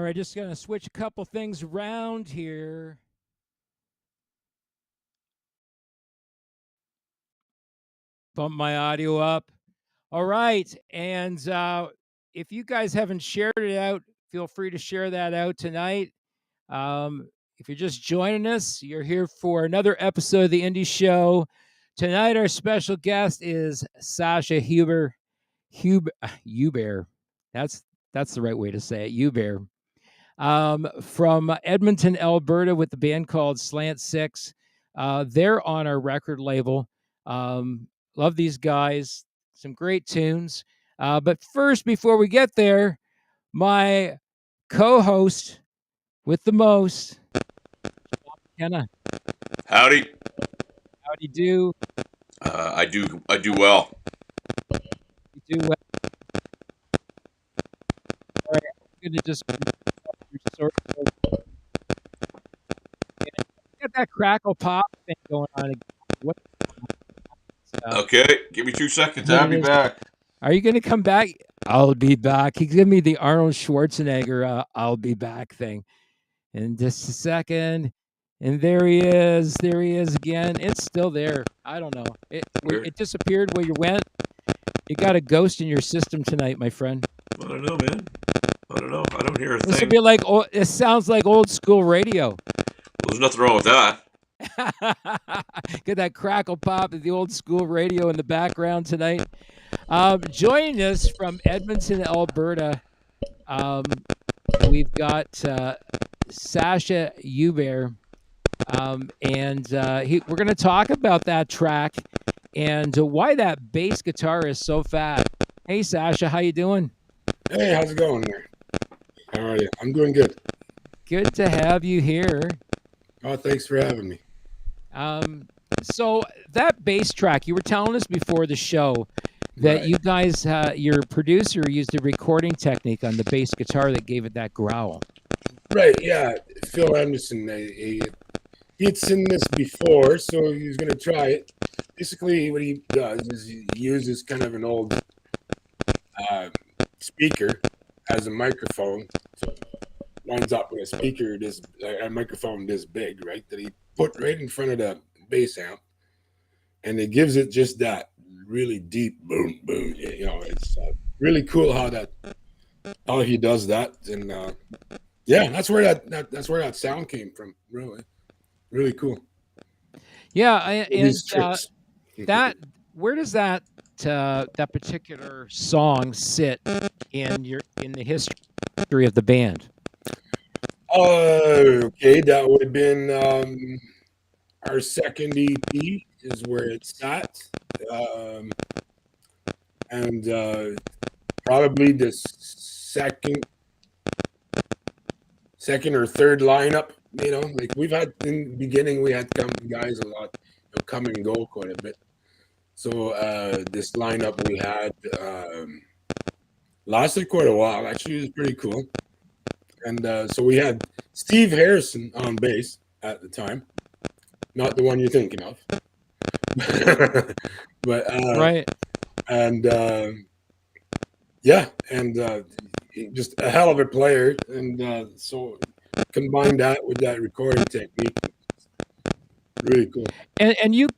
right, just going to switch a couple things around here. Bump my audio up. All right, and if you guys haven't shared it out, feel free to share that out tonight. If you're just joining us, you're here for another episode of the Indie Show. Tonight, our special guest is Sacha Hubert. Hubert. That's the right way to say it. Hubert. From Edmonton, Alberta, with the band called Slant. They're on our record label. Love these guys. Some great tunes. But first, before we get there, my co-host with the most, McKenna. Howdy. Howdy do. I do well. You do well. All right, I'm gonna just get that crackle pop thing going on again. What? Okay, give me 2 seconds. I'll be back. Are you going to come back? I'll be back. He gave me the Arnold Schwarzenegger I'll be back thing. In just a second. And there he is. There he is again. It's still there. I don't know. It disappeared where you went. You got a ghost in your system tonight, my friend. I don't know, man. I don't know. I don't hear a thing. This would be like, it sounds like old school radio. Well, there's nothing wrong with that. Get that crackle pop of the old school radio in the background tonight. Joining us from Edmonton, Alberta, we've got Sacha Hubert, and we're going to talk about that track and why that bass guitar is so fat. Hey, Sacha, how you doing? Hey, how's it going there? How are you? I'm doing good. Good to have you here. Oh, thanks for having me. So that bass track, you were telling us before the show that right. You guys, your producer used a recording technique on the bass guitar that gave it that growl. Right, yeah. Phil Anderson, he'd seen this before, so he was going to try it. Basically, what he does is he uses kind of an old speaker as a microphone. So it lines up with a microphone this big, right, that he put right in front of the bass amp, and it gives it just that really deep boom, boom. You know, it's really cool how he does that, and yeah, that's where that sound came from. Really cool. Yeah, and that where does that particular song sit in the history of the band? Okay, that would have been our second EP is where it's at, and probably the second or third lineup. You know, like we've had in the beginning, we had guys a lot come and go quite a bit. So this lineup we had lasted quite a while. Actually, it was pretty cool. And so we had Steve Harrison on bass at the time, not the one you're thinking of, but right. And yeah, and just a hell of a player. And so combine that with that recording technique, really cool. And you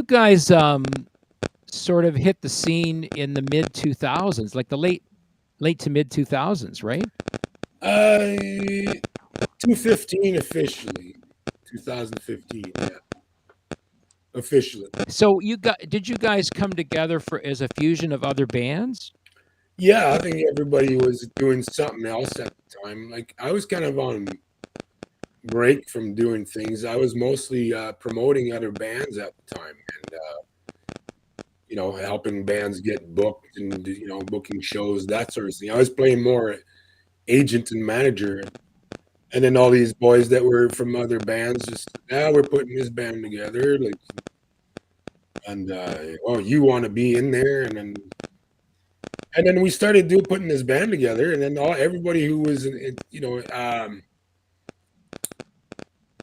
guys sort of hit the scene in the mid 2000s, like the late to mid 2000s, right? 2015 officially. 2015, yeah. Officially. So did you guys come together as a fusion of other bands? Yeah, I think everybody was doing something else at the time. Like I was kind of on break from doing things. I was mostly promoting other bands at the time, and you know, helping bands get booked and, you know, booking shows, that sort of thing. I was playing more agent and manager, and then all these boys that were from other bands just, we're putting this band together, like, and oh, you want to be in there, and then we started putting this band together, and then everybody who was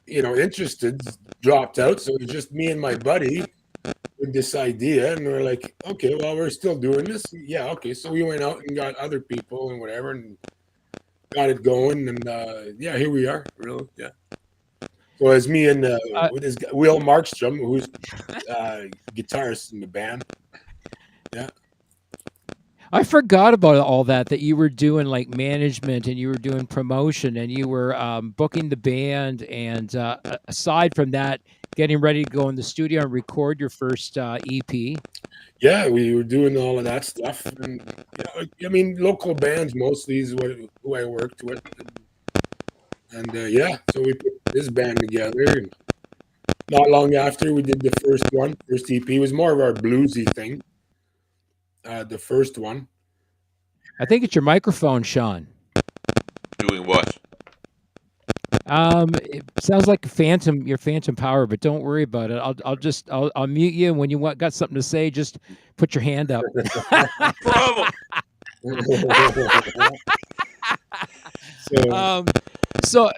interested dropped out, so it was just me and my buddy with this idea, and we're like, okay, well, we're still doing this, yeah, okay, so we went out and got other people and whatever, and got it going, and yeah, here we are. Really, yeah. So it's me and with this guy, Will Markstrom, who's guitarist in the band. Yeah. I forgot about all that you were doing like management and you were doing promotion and you were booking the band. And aside from that, getting ready to go in the studio and record your first EP. Yeah, we were doing all of that stuff. And, I mean, local bands mostly is who I worked with. And yeah, so we put this band together. And not long after, we did the first EP. It was more of our bluesy thing. The first one. I think it's your microphone, Sean. Doing what? It sounds like your phantom power, but don't worry about it. I'll mute you. And when you got something to say, just put your hand up. Problem. So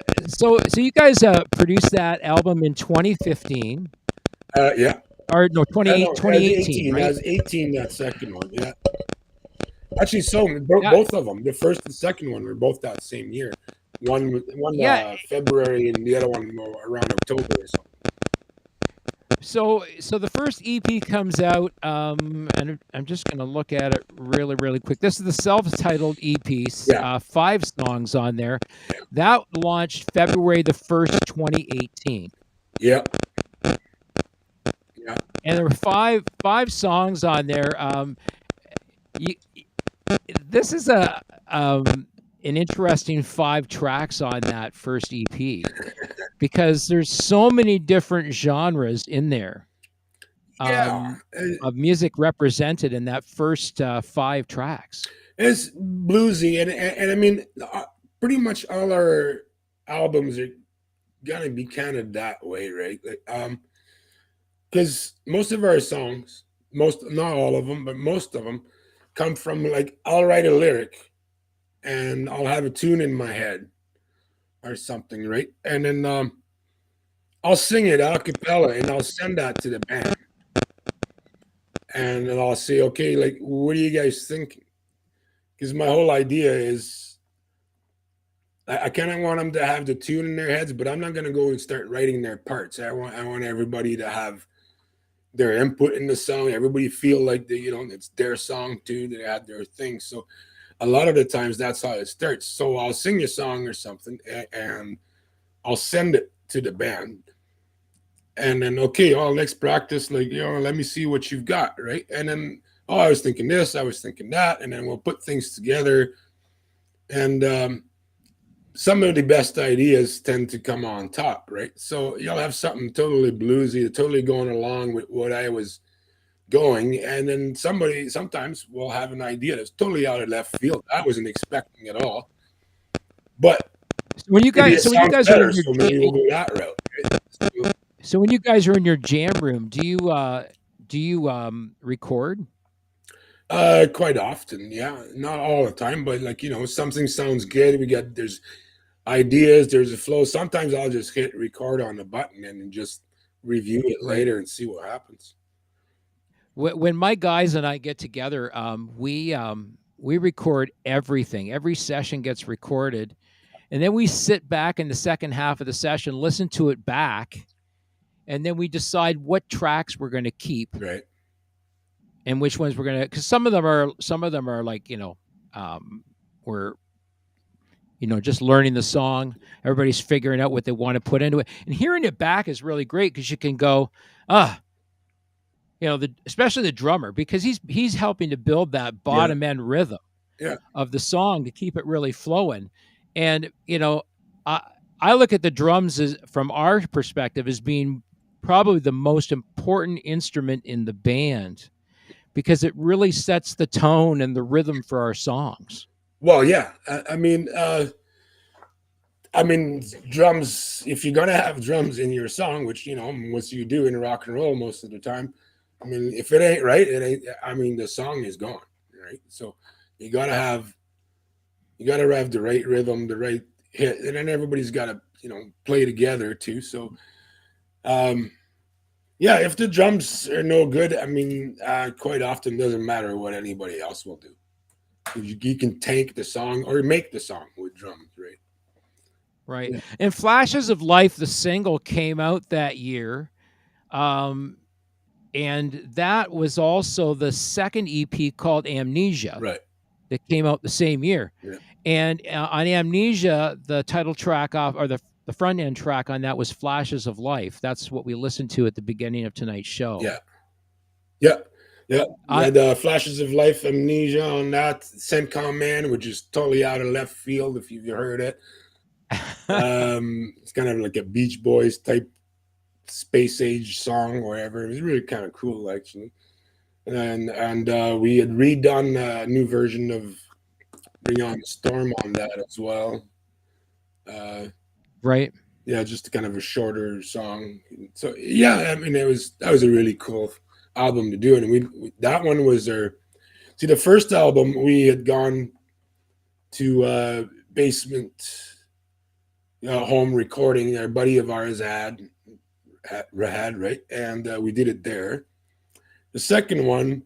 you guys produced that album in 2015. Yeah. Or no, 2018, right? That was 18, that second one, yeah. Actually, both of them, the first and second one, were both that same year. One February and the other one around October or something. So the first EP comes out, and I'm just going to look at it really, really quick. This is the self-titled EP, 5 songs on there. That launched February the 1st, 2018. Yeah. Yeah. And there were five songs on there. This is an interesting 5 tracks on that first EP because there's so many different genres in there of music represented in that first 5 tracks. It's bluesy, and I mean, pretty much all our albums are gonna be kind of that way, right? Like, because most of our songs, not all of them, but most of them come from, like, I'll write a lyric and I'll have a tune in my head or something, right? And then I'll sing it a cappella and I'll send that to the band. And then I'll say, okay, like, what are you guys thinking? Because my whole idea is I kind of want them to have the tune in their heads, but I'm not going to go and start writing their parts. I want everybody to have their input in the song. Everybody feel like it's their song too. They have their thing. So a lot of the times that's how it starts. So I'll sing a song or something and I'll send it to the band. And then, okay, let's practice. Like, let me see what you've got, right? And then, I was thinking this, I was thinking that, and then we'll put things together. And some of the best ideas tend to come on top, right? So you'll have something totally bluesy, totally going along with what I was going, and then sometimes will have an idea that's totally out of left field. I wasn't expecting at all. But when you guys are in your so maybe we'll go that route. Right? So when you guys are in your jam room, do you record? Quite often, yeah. Not all the time, but like, something sounds good. There's ideas, there's a flow. Sometimes I'll just hit record on the button and then just review it later and see what happens. When my guys and I get together, we record everything. Every session gets recorded, and then we sit back in the second half of the session, listen to it back, and then we decide what tracks we're going to keep, right, and which ones we're going to. Because some of them are like we're just learning the song. Everybody's figuring out what they want to put into it, and hearing it back is really great because you can go, especially the drummer, because he's helping to build that bottom end rhythm of the song to keep it really flowing. And I look at the drums from our perspective as being probably the most important instrument in the band because it really sets the tone and the rhythm for our songs. Well, yeah, I mean, drums. If you're gonna have drums in your song, which what you do in rock and roll most of the time, I mean, if it ain't right, it ain't. I mean, the song is gone, right? So you gotta have the right rhythm, the right hit, and then everybody's got to play together too. So, yeah, if the drums are no good, I mean, quite often doesn't matter what anybody else will do. You can tank the song or make the song with drums, right? Right. Yeah. And Flashes of Life, the single, came out that year. And that was also the second EP called Amnesia. Right. That came out the same year. Yeah. And on Amnesia, the title track off, or the front end track on that was Flashes of Life. That's what we listened to at the beginning of tonight's show. Yeah. Yeah. Yeah. We had Flashes of Life, Amnesia on that. Centcom Man, which is totally out of left field if you've heard it. It's kind of like a Beach Boys type space age song or whatever. It was really kind of cool, actually. And we had redone a new version of Bring On the Storm on that as well. Right. Yeah, just kind of a shorter song. So yeah, I mean, that was a really cool album to do, and we that one was the first album we had gone to basement home recording. Our buddy of ours had right, and we did it there. The second one,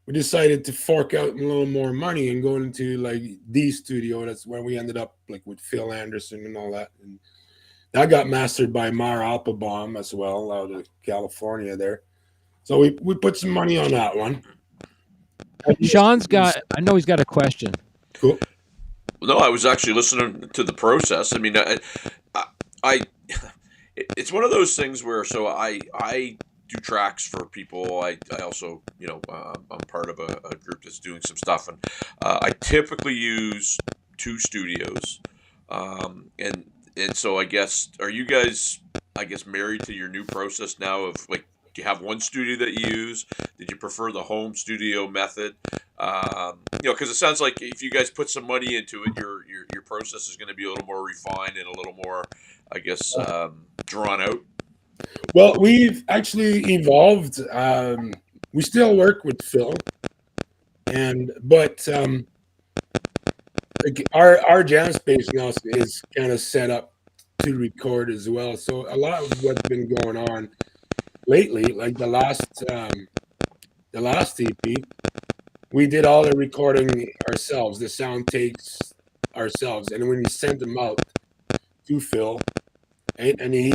we decided to fork out a little more money and go into like the studio. That's where we ended up, like with Phil Anderson and all that. And that got mastered by Mar Applebaum as well, out of California there. So we put some money on that one. Sean's got, I know he's got a question. Cool. No, I was actually listening to the process. I mean, it's one of those things where, so I do tracks for people. I also, I'm part of a group that's doing some stuff, and I typically use 2 studios, and so I guess, are you guys, married to your new process now of like, do you have one studio that you use? Did you prefer the home studio method? Because it sounds like if you guys put some money into it, your process is going to be a little more refined and a little more, I guess, drawn out. Well, we've actually evolved. We still work with Phil, but like our jam space now is kind of set up to record as well. So a lot of what's been going on lately, like the last EP, we did all the recording ourselves, the sound takes ourselves, and when we sent them out to Phil, and he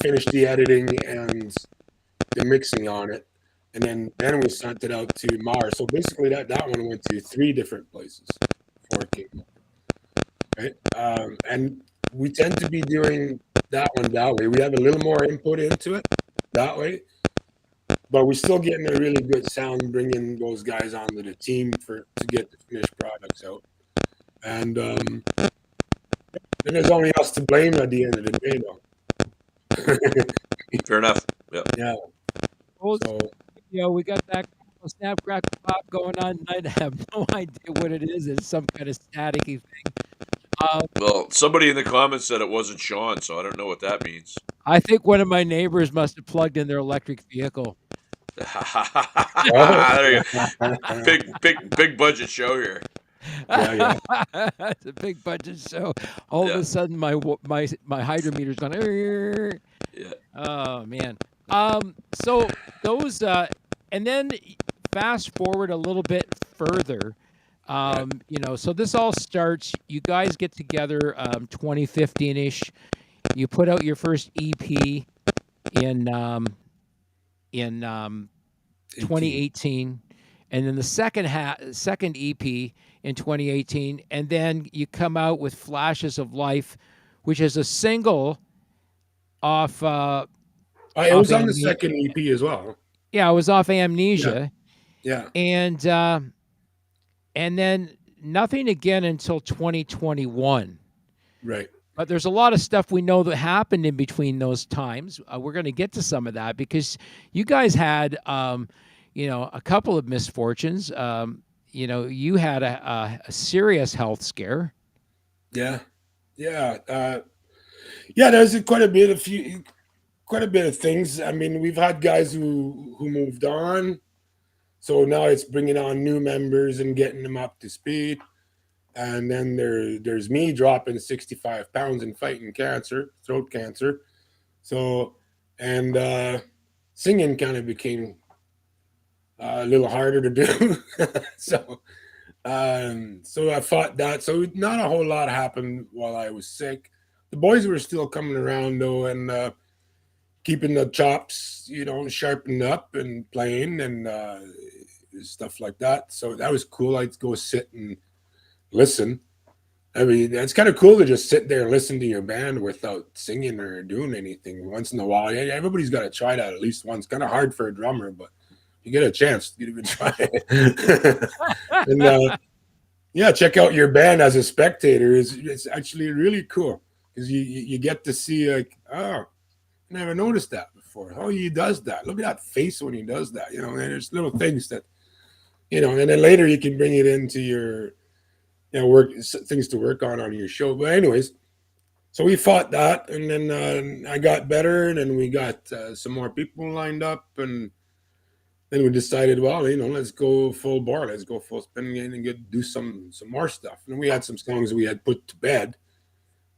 finished the editing and the mixing on it, and then we sent it out to Mars. So basically that one went to 3 different places before it came out. Right? And we tend to be doing that one that way. We have a little more input into it that way, but we're still getting a really good sound, bringing those guys onto the team to get the finished products out. And then there's only us to blame at the end of the day, though. Fair enough. Yeah. So, we got that snap, crackle, pop going on tonight. I have no idea what it is. It's some kind of staticky thing. Well, somebody in the comments said it wasn't Sean, so I don't know what that means. I think one of my neighbors must have plugged in their electric vehicle. There you go. Big budget show here. Yeah. It's a big budget show. All of a sudden, my hydrometer's going. Yeah. Oh man. So those, and then fast forward a little bit further. So this all starts. You guys get together, 2015-ish. You put out your first EP in 2018, and then the second EP in 2018, and then you come out with Flashes of Life, which is a single off. It was on the second EP as well. Yeah, it was off Amnesia. Yeah. And then nothing again until 2021. Right. But there's a lot of stuff we know that happened in between those times. We're going to get to some of that because you guys had, a couple of misfortunes. You had a serious health scare. Yeah. There's quite a bit of things. I mean, we've had guys who moved on, so now it's bringing on new members and getting them up to speed. And then there's me dropping 65 pounds and fighting throat cancer. So, and singing kind of became a little harder to do. So, So I fought that. So not a whole lot happened while I was sick. The boys were still coming around though, and keeping the chops, sharpened up and playing and stuff like that. So that was cool. I'd go sit and listen. I mean, it's kind of cool to just sit there and listen to your band without singing or doing anything once in a while. Yeah, everybody's got to try that at least once. Kind of hard for a drummer, but you get a chance, you even try it. And yeah, check out your band as a spectator. It's actually really cool because you get to see like, oh, I never noticed that before. Oh, he does that. Look at that face when he does that. And there's little things that and then later you can bring it into your work, things to work on your show. But anyways, so we fought that, and then I got better, and then we got some more people lined up, and then we decided, well, let's go full bore, let's go full spin and do some more stuff. And we had some songs we had put to bed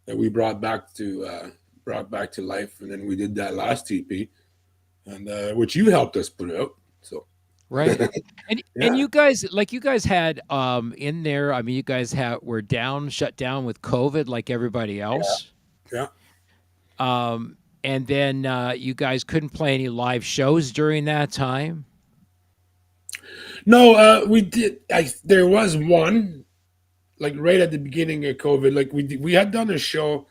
that we brought back to life, and then we did that last EP, and which you helped us put out. So right. And Yeah. and you guys had in there, I mean, you guys were shut down with COVID like everybody else. Yeah. And then you guys couldn't play any live shows during that time. No, we did. There was one, like right at the beginning of COVID. Like we had done a show.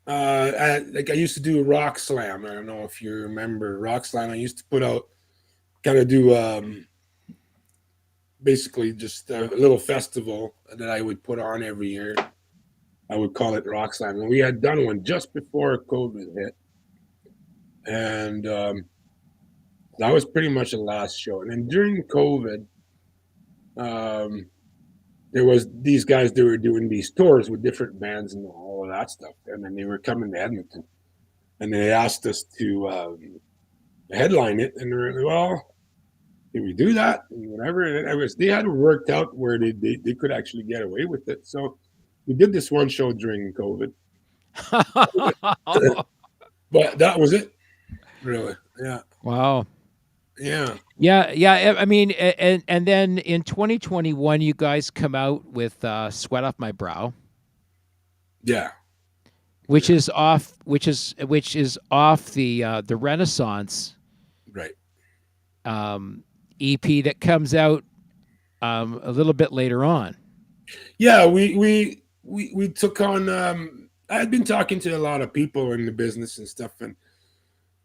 Like I used to do Rock Slam. I don't know if you remember Rock Slam. I used to put out, kind of do basically just a little festival that I would put on every year. I would call it Rock Slam, and we had done one just before COVID hit, and that was pretty much the last show. And then during COVID, there was these guys that were doing these tours with different bands and all of that stuff, and then they were coming to Edmonton, and they asked us to headline it, and we were like, well, did we do that? And whatever. And they had it worked out where they could actually get away with it. So we did this one show during COVID, but that was it. Really? Yeah. Wow. Yeah. Yeah. I mean, and then in 2021, you guys come out with "Sweat Off My Brow," Yeah. which is off the Renaissance Right. EP that comes out a little bit later on. Yeah. We took on. I had been talking to a lot of people in the business and stuff,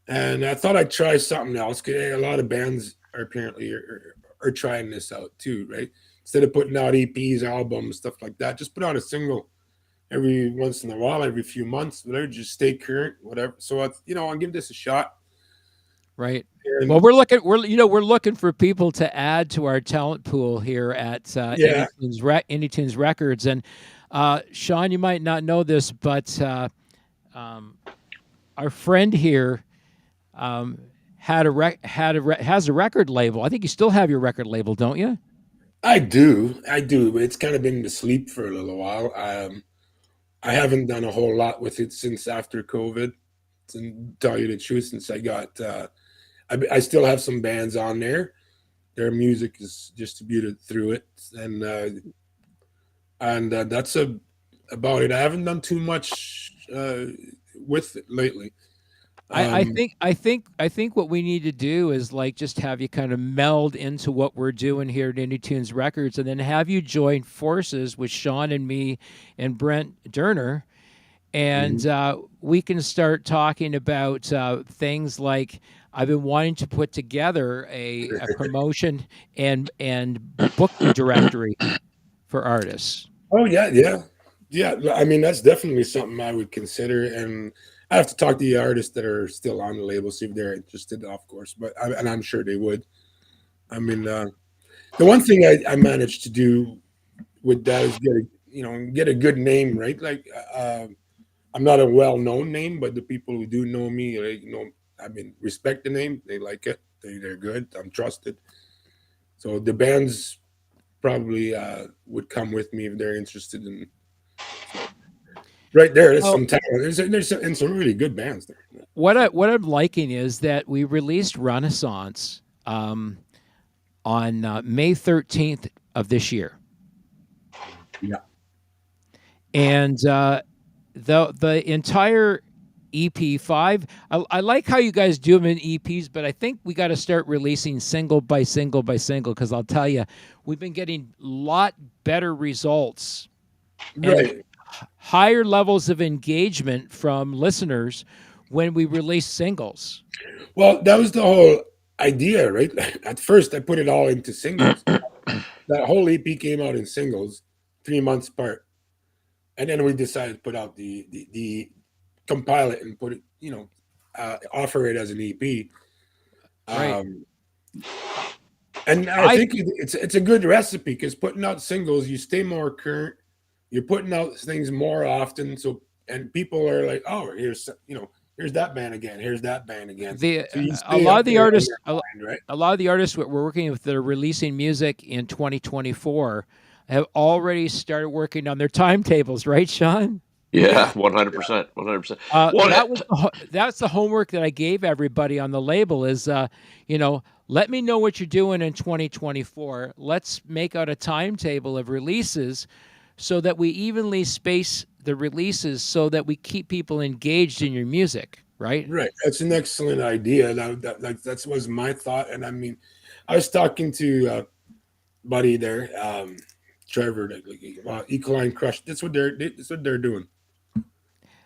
and I thought I'd try something else. Cause a lot of bands are apparently are trying this out too, right? Instead of putting out EPs, albums, stuff like that, just put out a single every once in a while, every few months, whatever. Just stay current, whatever. So I'll give this a shot. Right. And Well, we're looking for people to add to our talent pool here at Anytunes Records. And Sean, you might not know this, but our friend here has a record label. I think you still have your record label, don't you? I do, but it's kind of been to sleep for a little while. I haven't done a whole lot with it since after COVID. To tell you the truth, since I got, I still have some bands on there. Their music is distributed through it, and that's about it. I haven't done too much with it lately. I think what we need to do is like just have you kind of meld into what we're doing here at Anytunes Records, and then have you join forces with Sean and me and Brent Durner, and we can start talking about things like I've been wanting to put together a promotion and booking directory for artists. Oh yeah. I mean, that's definitely something I would consider, and I have to talk to the artists that are still on the label, see if they're interested, of course. And I'm sure they would. I mean, the one thing I managed to do with that is get a good name, right? Like, I'm not a well-known name, but the people who do know me, I mean, respect the name. They like it. They're good. I'm trusted. So the bands probably would come with me if they're interested in. Right there, there's some talent. There's some really good bands there. What I'm liking is that we released Renaissance on May 13th, of this year. Yeah. And the entire EP5, I like how you guys do them in EPs, but I think we got to start releasing single by single by single, because I'll tell you, we've been getting a lot better results and higher levels of engagement from listeners when we release singles. Well, that was the whole idea, right? At first, I put it all into singles. That whole EP came out in singles, 3 months apart, and then we decided to put out the compile it and put it, offer it as an EP. Right. And I think it's a good recipe, because putting out singles, you stay more current. You're putting out things more often, and people are like, oh, here's that band again. Here's that band again. A lot of the artists we're working with that are releasing music in 2024 have already started working on their timetables, right, Sean? Yeah, 100%, 100%. That's the homework that I gave everybody on the label is, let me know what you're doing in 2024. Let's make out a timetable of releases so that we evenly space the releases so that we keep people engaged in your music, right? Right. That's an excellent idea. That was my thought. And I mean, I was talking to buddy there, Trevor, Ecoline Crush. That's what they're doing.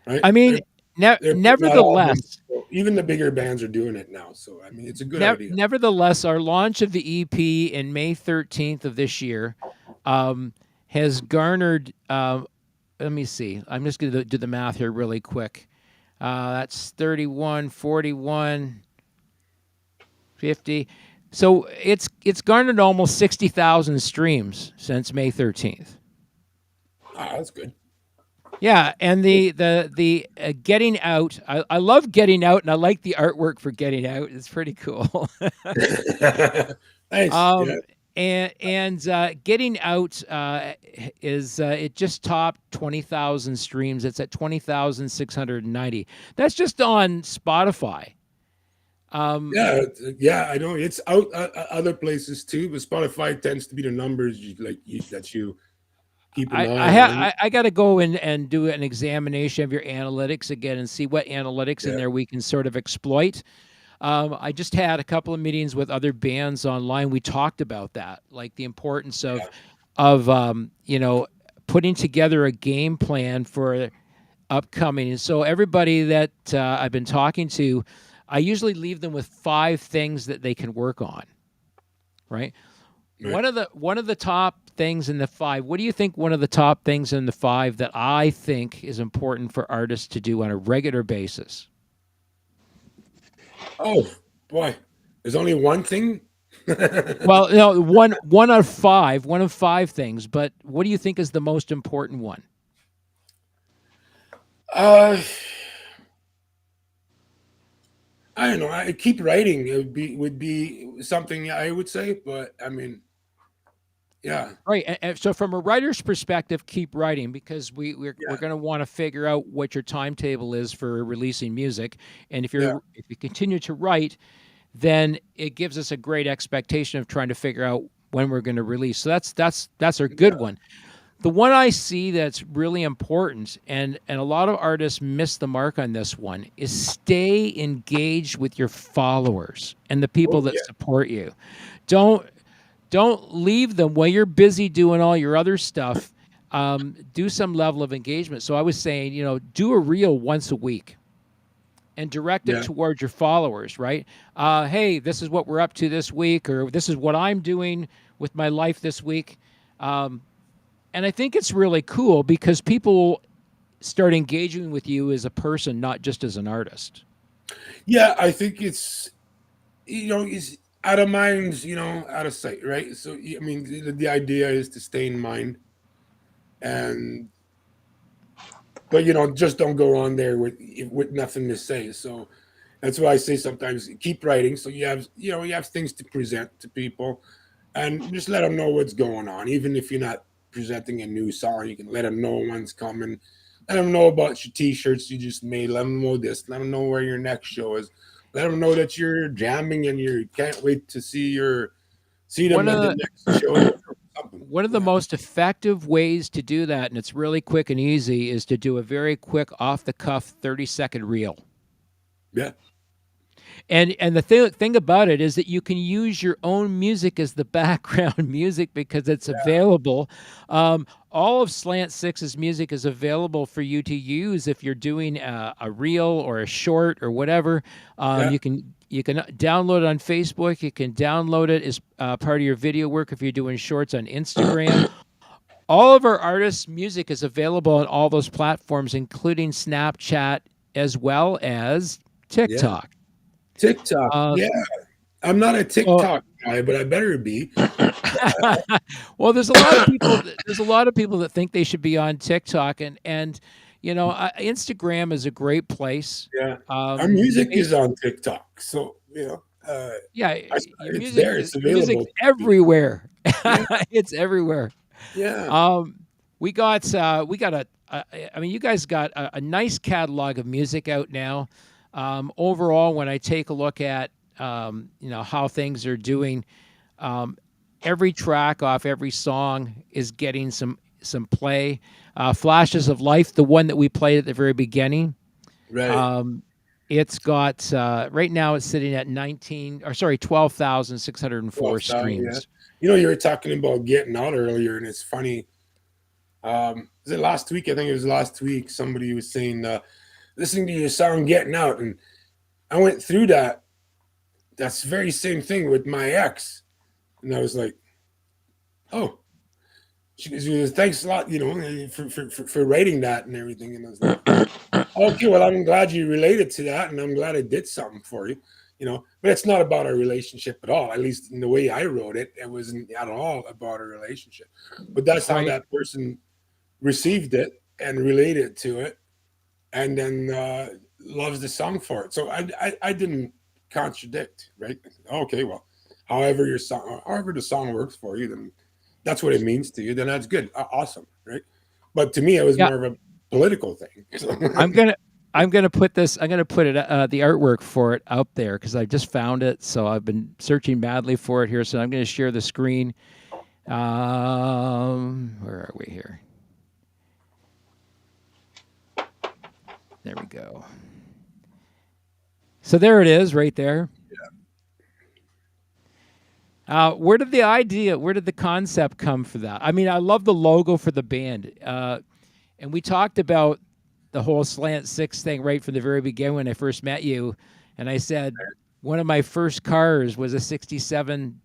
Right. I mean, nevertheless, even the bigger bands are doing it now. So I mean, it's a good idea. Nevertheless, our launch of the EP in May 13th of this year has garnered. Let me see. I'm just going to do the math here really quick. That's 31, 41, 50. So it's garnered almost 60,000 streams since May 13th. That's good. Yeah, and the Getting Out, I love Getting Out, and I like the artwork for Getting Out. It's pretty cool. Nice. And Getting Out is it just topped 20,000 streams. It's at 20,690. That's just on Spotify. Yeah, I know it's out other places too, but Spotify tends to be the numbers that you keep an eye on. I got to go and do an examination of your analytics again and see what analytics in there we can sort of exploit. I just had a couple of meetings with other bands online. We talked about that, like the importance of putting together a game plan for upcoming. And so everybody that I've been talking to, I usually leave them with 5 things that they can work on. Right. One of the top things in the 5. What do you think? One of the top things in the 5 that I think is important for artists to do on a regular basis. Oh boy, there's only one thing. Well, no, one of 5. One of 5 things. But what do you think is the most important one? I don't know. I keep writing. It would be something I would say, but I mean, yeah. Right. And so from a writer's perspective, keep writing, because we're going to want to figure out what your timetable is for releasing music. And if you continue to write, then it gives us a great expectation of trying to figure out when we're going to release. So that's a good one. The one I see that's really important, and a lot of artists miss the mark on this one, is stay engaged with your followers and the people that support you. Don't leave them while you're busy doing all your other stuff. Do some level of engagement. So I was saying, do a reel once a week and direct it towards your followers, right? Hey, this is what we're up to this week, or this is what I'm doing with my life this week. And I think it's really cool because people start engaging with you as a person, not just as an artist. Yeah, I think it's out of mind, out of sight, right? So, I mean, the idea is to stay in mind, but just don't go on there with nothing to say. So that's why I say sometimes keep writing, so you have things to present to people, and just let them know what's going on. Even if you're not presenting a new song, you can let them know when's coming. Let them know about your T-shirts you just made. Let them know this. Let them know where your next show is. Let them know that you're jamming and you can't wait to see them at the next show. one of the most effective ways to do that, and it's really quick and easy, is to do a very quick off-the-cuff 30-second reel. Yeah. And the thing about it is that you can use your own music as the background music because it's available. All of Slant 6's music is available for you to use if you're doing a reel or a short or whatever. You can download it on Facebook. You can download it as part of your video work if you're doing shorts on Instagram. All of our artists' music is available on all those platforms, including Snapchat as well as TikTok. TikTok, yeah. I'm not a TikTok guy, but I better be. Well, there's a lot of people. There's a lot of people that think they should be on TikTok, and you know, Instagram is a great place. Yeah, our music is on TikTok, so you know. It's there. It's available. Music's everywhere. It's everywhere. Yeah. We got a. I mean, you guys got a nice catalog of music out now. Overall, when I take a look at how things are doing, every track off every song is getting some play. Flashes of Life, the one that we played at the very beginning, right? It's got right now it's sitting at 12,604 streams. Yeah. You know, you were talking about getting out earlier, and it's funny. Was it last week? I think it was last week. Somebody was saying, listening to your song Getting Out, and I went through that. That's the very same thing with my ex. And I was like, oh. She goes, thanks a lot, for writing that and everything. And I was like, okay, well, I'm glad you related to that, and I'm glad I did something for you, But it's not about our relationship at all. At least in the way I wrote it, it wasn't at all about our relationship. But that's how that person received it and related to it, and then loves the song for it. So I didn't contradict, right? Okay, well, however the song works for you, then that's what it means to you. Then that's good, awesome, right? But to me, it was more of a political thing. So. I'm gonna put this. I'm gonna put it the artwork for it out there because I just found it. So I've been searching madly for it here. So I'm gonna share the screen. Where are we here? There we go. So there it is, right there. Yeah. Where did the concept come for that? I mean, I love the logo for the band. And we talked about the whole Slant 6 thing right from the very beginning when I first met you. And I said, one of my first cars was a 67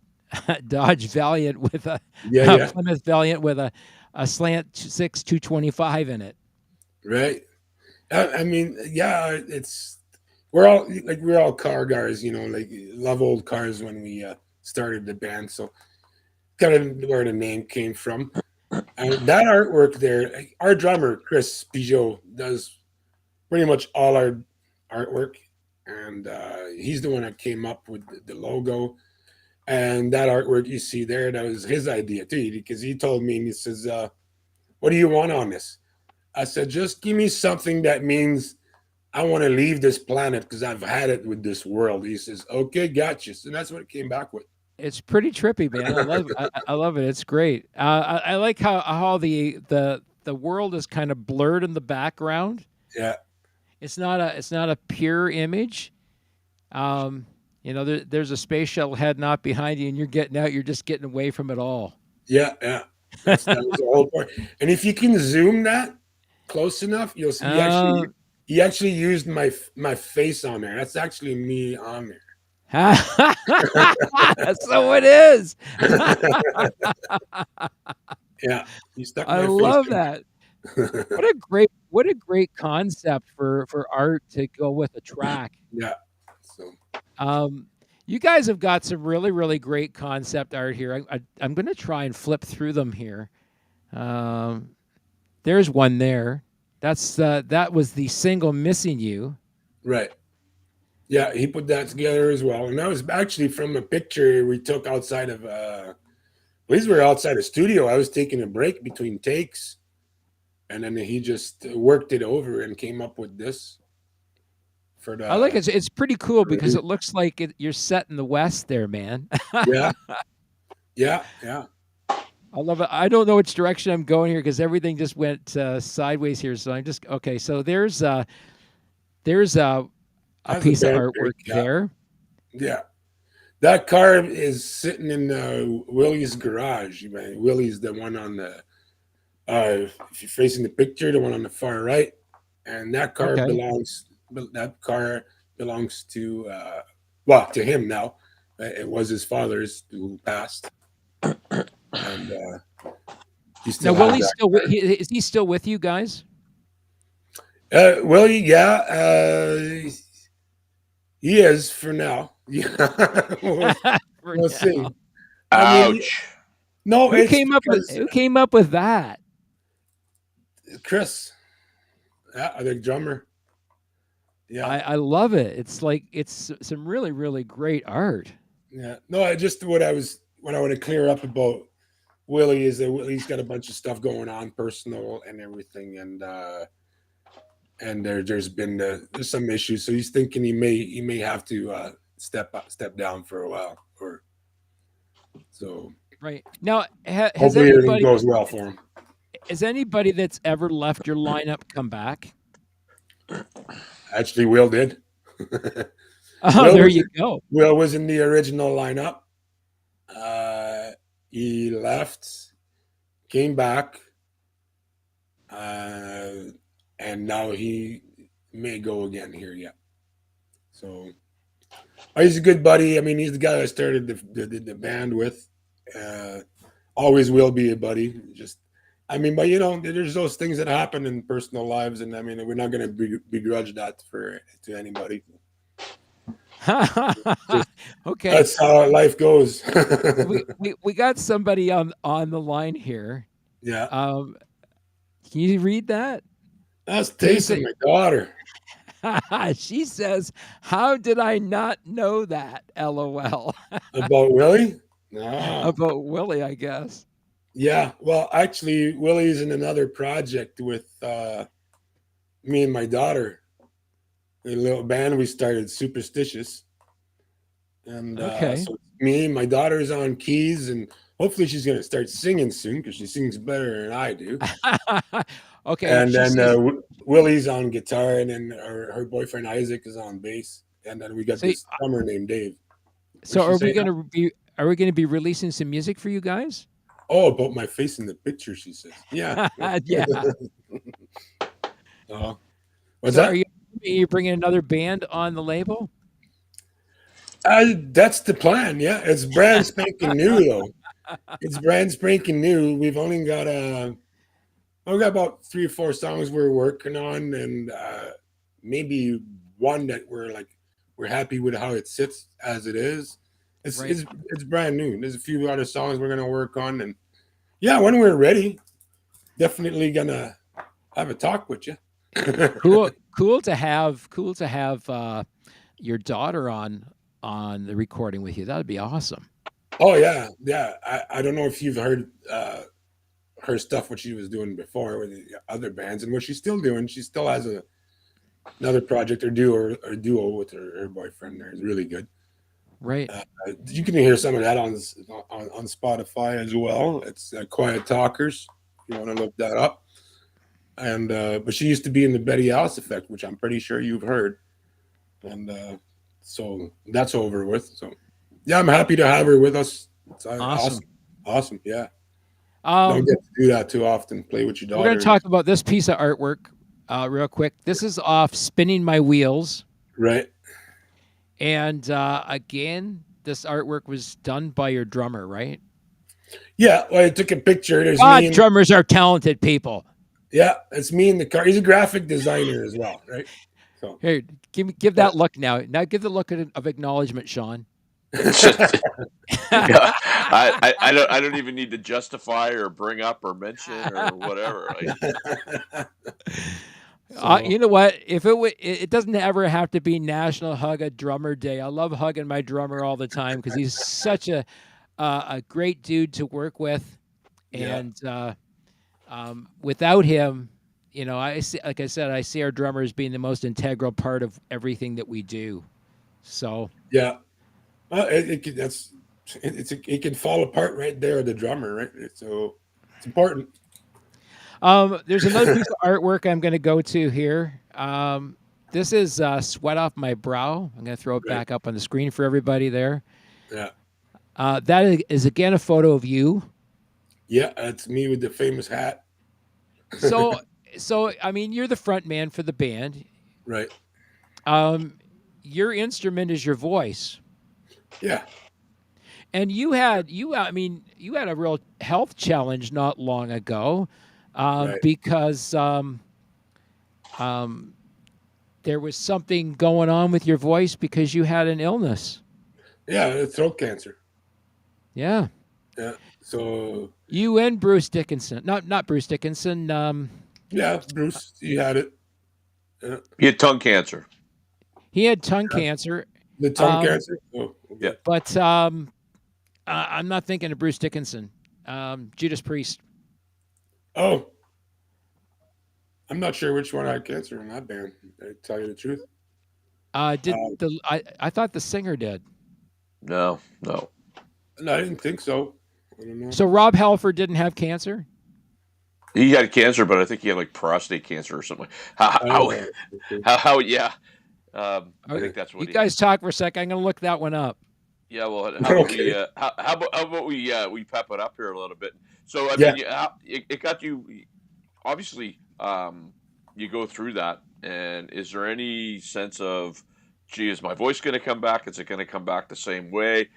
Dodge Valiant with a Plymouth Valiant with a Slant 6 225 in it. Right. I mean, yeah, we're all car guys, love old cars when we started the band. So kind of where the name came from. And that artwork there, our drummer, Chris Pijot, does pretty much all our artwork. And he's the one that came up with the logo. And that artwork you see there, that was his idea too, because he told me, he says, what do you want on this? I said, just give me something that means I want to leave this planet because I've had it with this world. He says, okay, gotcha. So that's what it came back with. It's pretty trippy, man. I love it. I love it. It's great. I like how the world is kind of blurred in the background. Yeah. It's not a pure image. There's a space shuttle heading out behind you, and you're getting out. You're just getting away from it all. Yeah, yeah. That was the whole point. And if you can zoom that close enough, you'll see he actually used my face on there. That's actually me on there. So it is. Yeah, you stuck I love that. What a great concept for art to go with a track. Yeah. So you guys have got some really, really great concept art here. I'm going to try and flip through them here. There's one there. That was the single Missing You. Right. Yeah, he put that together as well. And that was actually from a picture we took outside of we were outside a studio. I was taking a break between takes. And then he just worked it over and came up with this. I like it. It's pretty cool because it looks like you're set in the West there, man. Yeah. Yeah. Yeah. I love it. I don't know which direction I'm going here because everything just went sideways here. So I'm just okay. So there's a That's a piece of band artwork break. Yeah. there. Yeah. That car is sitting in Willie's garage. Man. Willie's the one on the if you're facing the picture, the one on the far right, and that car Okay. belongs to well, to him now. It was his father's who passed, and he Now, still has Willie's that still car. is he still with you guys? Willie, yeah, he is for now. Yeah, For we'll see. now. I mean, Ouch. no, Who it's came up with because who came up with that? Chris, the drummer. Yeah, I love it. It's like it's some really, really great art. yeah. No, I just what I want to clear up about Willie is that Willie's got a bunch of stuff going on, personal and everything, and there's been there's some issues, so he's thinking he may have to step down for a while, or so. Right. Now, has Hopefully, everything anybody goes well for him. that's ever left your lineup come back? Actually, Will did. Oh, Will there was you go. Will was in the original lineup. He left, came back, and now he may go again here yet. So he's a good buddy. I mean, he's the guy I started the band with. Always will be a buddy. Just, I mean, but there's those things that happen in personal lives, and I mean, we're not going to begrudge that to anybody. Okay. That's how life goes. we got somebody on the line here. Yeah. Can you read that? That's Tayson, my daughter. She says, "How did I not know that?" LOL. About Willie? No. About Willie, I guess. Yeah. Well, actually, Willie's in another project with me and my daughter. A little band we started, Superstitious. And Okay. so me, my daughter's on keys, and hopefully she's going to start singing soon because she sings better than I do. Okay. And she then says, Willie's on guitar, and then her boyfriend Isaac is on bass, and then we got this drummer named Dave. so What'd she say are we going to be releasing some music for you guys? Oh, about my face in the picture, she says. Yeah. Yeah. What's So that? are you bringing another band on the label? That's the plan. Yeah, it's brand spanking new though. It's brand spanking new. We've only got we got about 3 or 4 songs we're working on, and maybe one that we're happy with how it sits as it is. It's Right. it's brand new. There's a few other songs we're gonna work on, and yeah, when we're ready, definitely gonna have a talk with you. Cool to have your daughter on the recording with you. That'd be awesome. Oh yeah. I don't know if you've heard her stuff, what she was doing before with the other bands, and what she's still doing. She still has another project or duo with her boyfriend. There is really good. Right. You can hear some of that on Spotify as well. It's Quiet Talkers. If you want to look that up. And but she used to be in the Betty Alice Effect, which I'm pretty sure you've heard. And so that's over with. So yeah, I'm happy to have her with us. It's awesome. Yeah. Don't get to do that too often. Play with your daughter. We're going to talk about this piece of artwork real quick. This is off Spinning My Wheels. Right. And again, this artwork was done by your drummer, right? Yeah. Well, I took a picture. There's God, drummers are talented people. Yeah, it's me in the car. He's a graphic designer as well, right? So here, give that look now. Now give the look of acknowledgement, Sean. Yeah, I don't even need to justify or bring up or mention or whatever. You know what? If it doesn't ever have to be National Hug a Drummer Day. I love hugging my drummer all the time because he's such a great dude to work with, and without him, I see our drummer as being the most integral part of everything that we do. So yeah, that's it can fall apart right there, the drummer, right? So it's important. There's another piece of artwork I'm going to go to here. This is Sweat Off My Brow. I'm going to throw it back up on the screen for everybody there. Yeah. That is again a photo of you. Yeah, that's me with the famous hat. So I mean, you're the front man for the band. Right. Your instrument is your voice. Yeah. And you had a real health challenge not long ago, Right. because there was something going on with your voice because you had an illness. Yeah, throat cancer. Yeah. Yeah. So you and Bruce Dickinson, not Bruce Dickinson. Yeah, Bruce, he had it. Yeah. He had tongue cancer. He had tongue cancer. The tongue cancer. Oh, okay. Yeah. But I'm not thinking of Bruce Dickinson. Judas Priest. Oh, I'm not sure which one had cancer in that band. I tell you the truth. I thought the singer did. No. I didn't think so. I don't know. So Rob Halford didn't have cancer? He had cancer, but I think he had like prostate cancer or something. Yeah. I think that's what you guys talk for a second. I'm going to look that one up. Yeah, well, how about we pep it up here a little bit? So I mean, it got you. Obviously, you go through that, and is there any sense of, gee, is my voice going to come back? Is it going to come back the same way?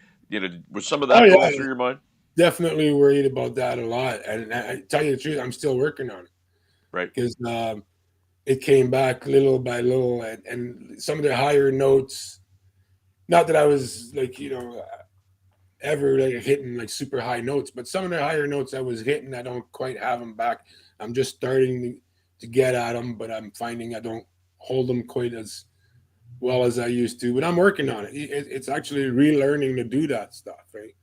Was some of that going through your mind? Definitely worried about that a lot, and I tell you the truth, I'm still working on it. Right, because it came back little by little, and some of the higher notes. Not that I was like, ever like hitting like super high notes, but some of the higher notes I was hitting, I don't quite have them back. I'm just starting to get at them, but I'm finding I don't hold them quite as well as I used to. But I'm working on it. It's actually relearning to do that stuff, right?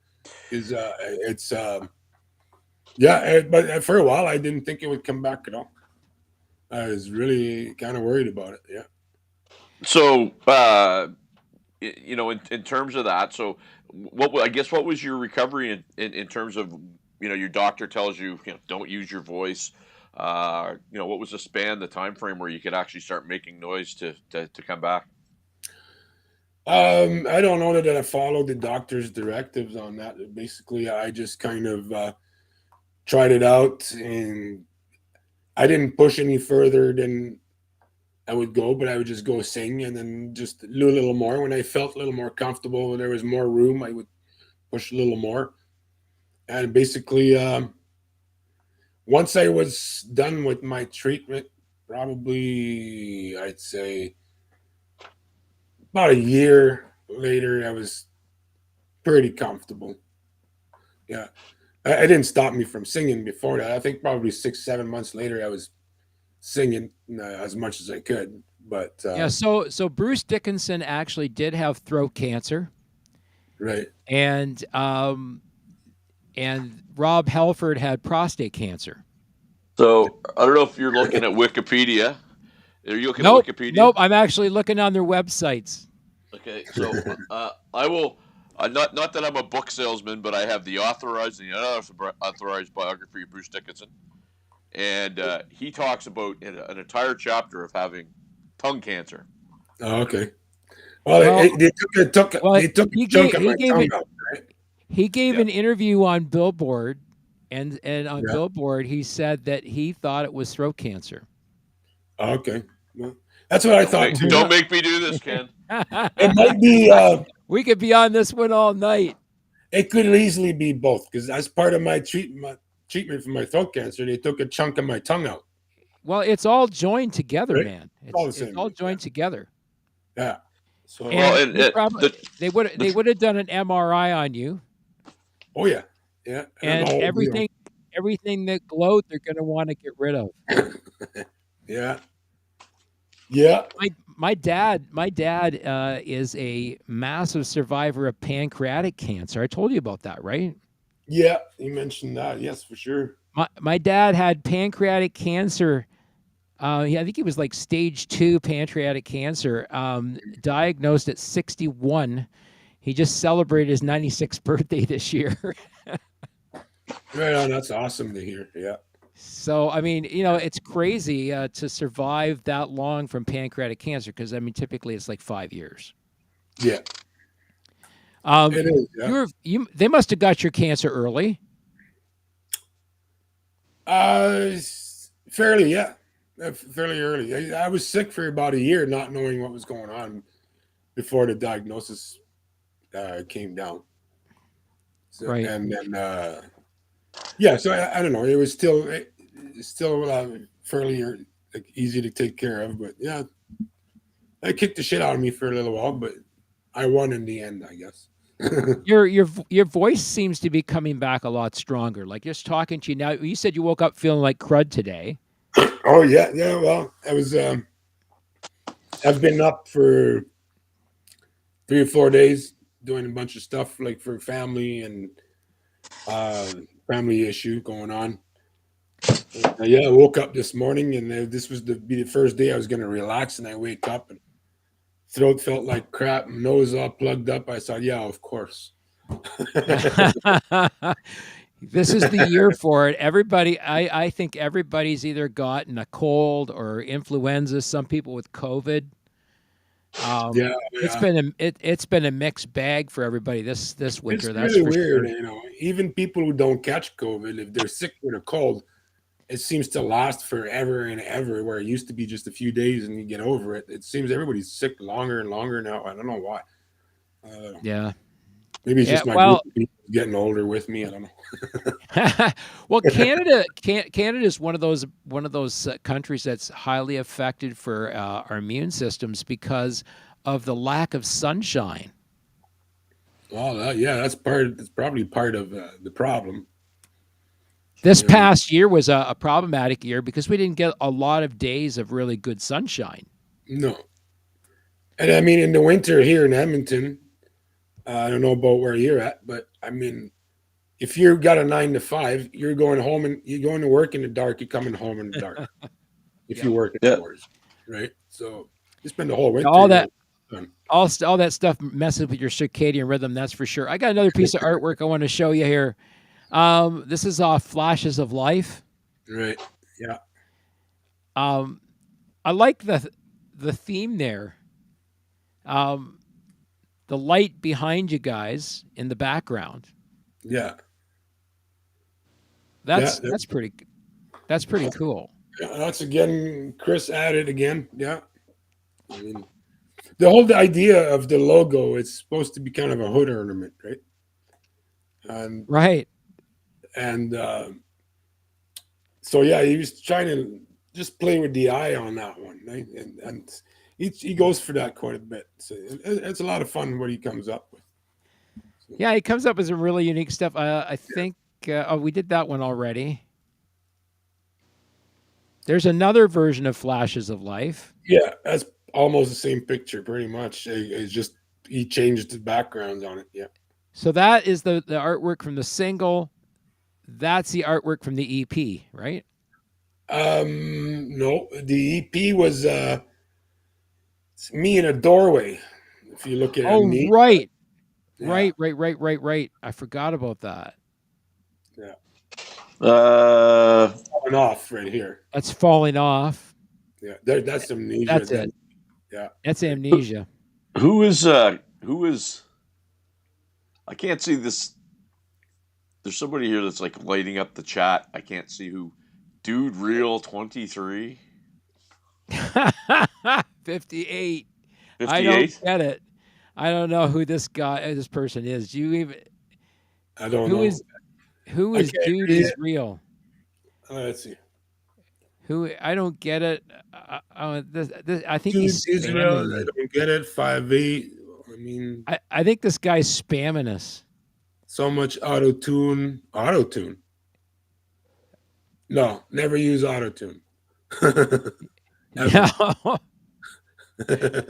But for a while I didn't think it would come back at all. I was really kind of worried about it. Yeah. So, in terms of that, so what was your recovery in terms of, your doctor tells you, don't use your voice. What was the time frame where you could actually start making noise to come back? I don't know that I followed the doctor's directives on that. Basically, I just kind of tried it out, and I didn't push any further than I would go, but I would just go sing and then just do a little more. When I felt a little more comfortable, when there was more room, I would push a little more. And basically, once I was done with my treatment, probably I'd say about a year later, I was pretty comfortable. Yeah. It didn't stop me from singing before that. I think probably 6-7 months later, I was singing as much as I could, but so Bruce Dickinson actually did have throat cancer, right? And Rob Halford had prostate cancer. So I don't know if you're looking at Wikipedia. Are you looking at Wikipedia? Nope, I'm actually looking on their websites. Okay, so I will. Not that I'm a book salesman, but I have the authorized and the unauthorized biography of Bruce Dickinson. And he talks about an entire chapter of having tongue cancer. Oh, okay. Well, they took a chunk of my tongue out, right? He gave an interview on Billboard, and on Billboard he said that he thought it was throat cancer. Oh, okay. Well, that's what I thought too. Don't make me do this, Ken. It might be. We could be on this one all night. It could easily be both, because as part of my treatment for my throat cancer, they took a chunk of my tongue out. Well, it's all joined together, right? man. It's all joined together. Yeah. So they would have done an MRI on you. Oh yeah, yeah. And everything that glowed, they're going to want to get rid of. Yeah. Yeah. My dad is a massive survivor of pancreatic cancer. I told you about that, right? Yeah, you mentioned that. Yes, for sure. My dad had pancreatic cancer. I think he was like stage 2 pancreatic cancer, diagnosed at 61. He just celebrated his 96th birthday this year. Right on. That's awesome to hear. Yeah. So, I mean, it's crazy to survive that long from pancreatic cancer because, I mean, typically it's like 5 years. Yeah. It is. Yeah. They must have got your cancer early. Fairly, yeah. Fairly early. I was sick for about a year, not knowing what was going on before the diagnosis came down. So, Right. And then, yeah. So I don't know. It was still fairly like, easy to take care of, but yeah, it kicked the shit out of me for a little while, but I won in the end, I guess. Your voice seems to be coming back a lot stronger. Like just talking to you now. You said you woke up feeling like crud today. Oh yeah, yeah. Well, I was. I've been up for 3 or 4 days doing a bunch of stuff like for family and family issue going on. Yeah, I woke up this morning and this was be the first day I was going to relax, and I wake up and throat felt like crap, nose all plugged up. I thought, yeah, of course. This is the year for it. Everybody, I think everybody's either gotten a cold or influenza. Some people with COVID. Yeah, it's been a mixed bag for everybody this winter. It's That's really for weird. sure. Even people who don't catch COVID, if they're sick with a cold, it seems to last forever and ever. Where it used to be just a few days and you get over it. It seems everybody's sick longer and longer now. I don't know why. Yeah. Maybe it's just my group of people getting older with me. I don't know. Well, Canada is one of those countries that's highly affected for our immune systems because of the lack of sunshine. Oh, yeah, that's probably part of the problem. This past year was a problematic year because we didn't get a lot of days of really good sunshine. No. And I mean, in the winter here in Edmonton, I don't know about where you're at, but I mean, if you've got a 9 to 5, you're going home and you're going to work in the dark, you're coming home in the dark. If you work indoors, right? So you spend the whole winter. All that stuff messes with your circadian rhythm, that's for sure. I got another piece of artwork I want to show you here. This is Flashes of Life. Right. Yeah. I like the theme there. The light behind you guys in the background. Yeah. That's pretty cool. Yeah, that's again, Chris added again. Yeah. I mean, the whole idea of the logo, it's supposed to be kind of a hood ornament, right? Right. And so yeah, he was trying to just play with the eye on that one, right? And he goes for that quite a bit. So it's a lot of fun what he comes up with. So. Yeah, he comes up with some really unique stuff. I think we did that one already. There's another version of Flashes of Life. Yeah, that's almost the same picture, pretty much. It's just he changed the backgrounds on it. Yeah. So that is the artwork from the single. That's the artwork from the EP, right? No, the EP was me in a doorway. If you look at it. Oh, right. Yeah. Right. I forgot about that. Yeah. Falling off right here. That's falling off. Yeah, that's Amnesia. That's it. Yeah. That's Amnesia. Who is I can't see this. There's somebody here that's like lighting up the chat. I can't see who. Dude Real 23. 58. 58? I don't get it. I don't know who this person is. Do you even? I don't know. Who is Dude is Real? Let's see. Who? I don't get it. I think Dude he's is Real. I don't get it. 5'8". I mean, I think this guy's spamming us. So much auto-tune. No, never use auto-tune.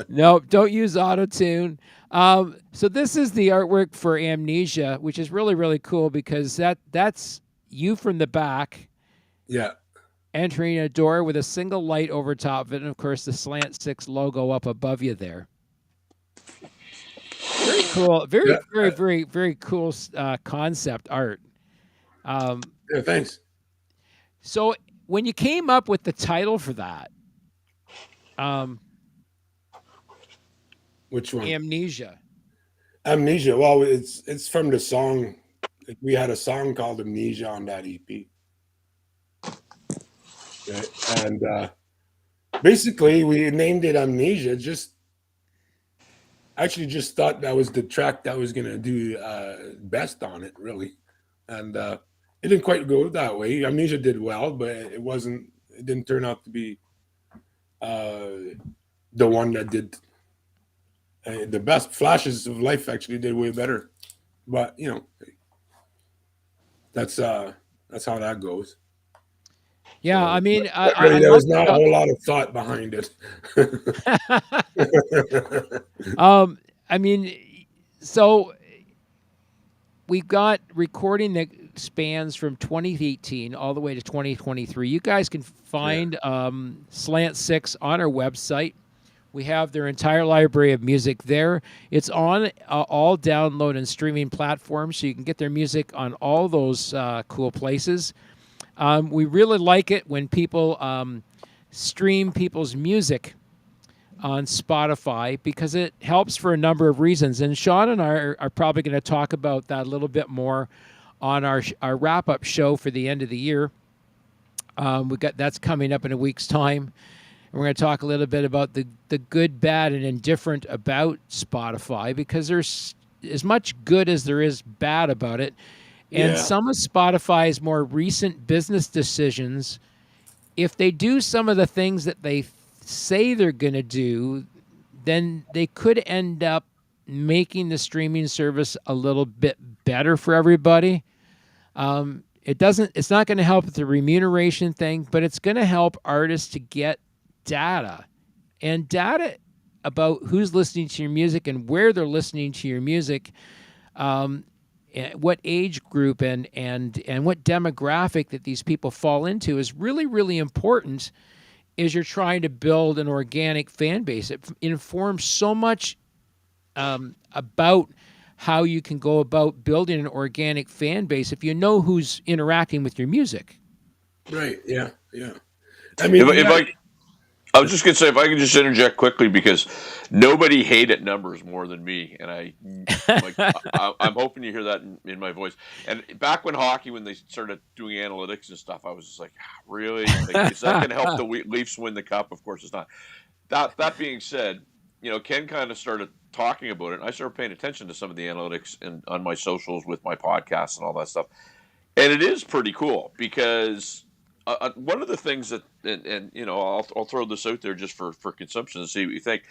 No, don't use auto-tune. So this is the artwork for Amnesia, which is really, really cool because that's you from the back. Yeah. Entering a door with a single light over top of it, and of course the Slant 6 logo up above you there. Very cool. Very, Yeah, very, very, very cool concept art. yeah, thanks. So when you came up with the title for that, Which one? Amnesia. Amnesia. Well, it's from the song. Like, we had a song called Amnesia on that EP. Right? And basically, we named it Amnesia. Actually, just thought that was the track that was gonna do best on it, really. And it didn't quite go that way. Amnesia did well, but it wasn't. It didn't turn out to be the one that did the best. Flashes of Life actually did way better, but that's how that goes. Yeah, I mean, Really, I there love was not a whole lot of thought behind it. I mean, so we've got recording that spans from 2018 all the way to 2023. You guys can find Slant 6 on our website. We have their entire library of music there. It's on all download and streaming platforms, so you can get their music on all those cool places. We really like it when people stream people's music on Spotify because it helps for a number of reasons. And Sean and I are probably going to talk about that a little bit more on our wrap-up show for the end of the year. That's coming up in a week's time. And we're going to talk a little bit about the good, bad, and indifferent about Spotify because there's as much good as there is bad about it. And some of Spotify's more recent business decisions, if they do some of the things that they say they're going to do, then they could end up making the streaming service a little bit better for everybody. It's not going to help with the remuneration thing, but it's going to help artists to get data about who's listening to your music and where they're listening to your music. What age group and what demographic that these people fall into is really, really important as you're trying to build an organic fan base. It informs so much about how you can go about building an organic fan base if you know who's interacting with your music. Right. Yeah. Yeah. I mean, I was just going to say, if I could just interject quickly, because nobody hated numbers more than me, and I'm hoping you hear that in my voice. And back when they started doing analytics and stuff, I was just like, really? Like, is that going to help the Leafs win the cup? Of course it's not. That being said, Ken kind of started talking about it, and I started paying attention to some of the analytics on my socials with my podcasts and all that stuff. And it is pretty cool because one of the things that, and I'll throw this out there just for consumption to see what you think.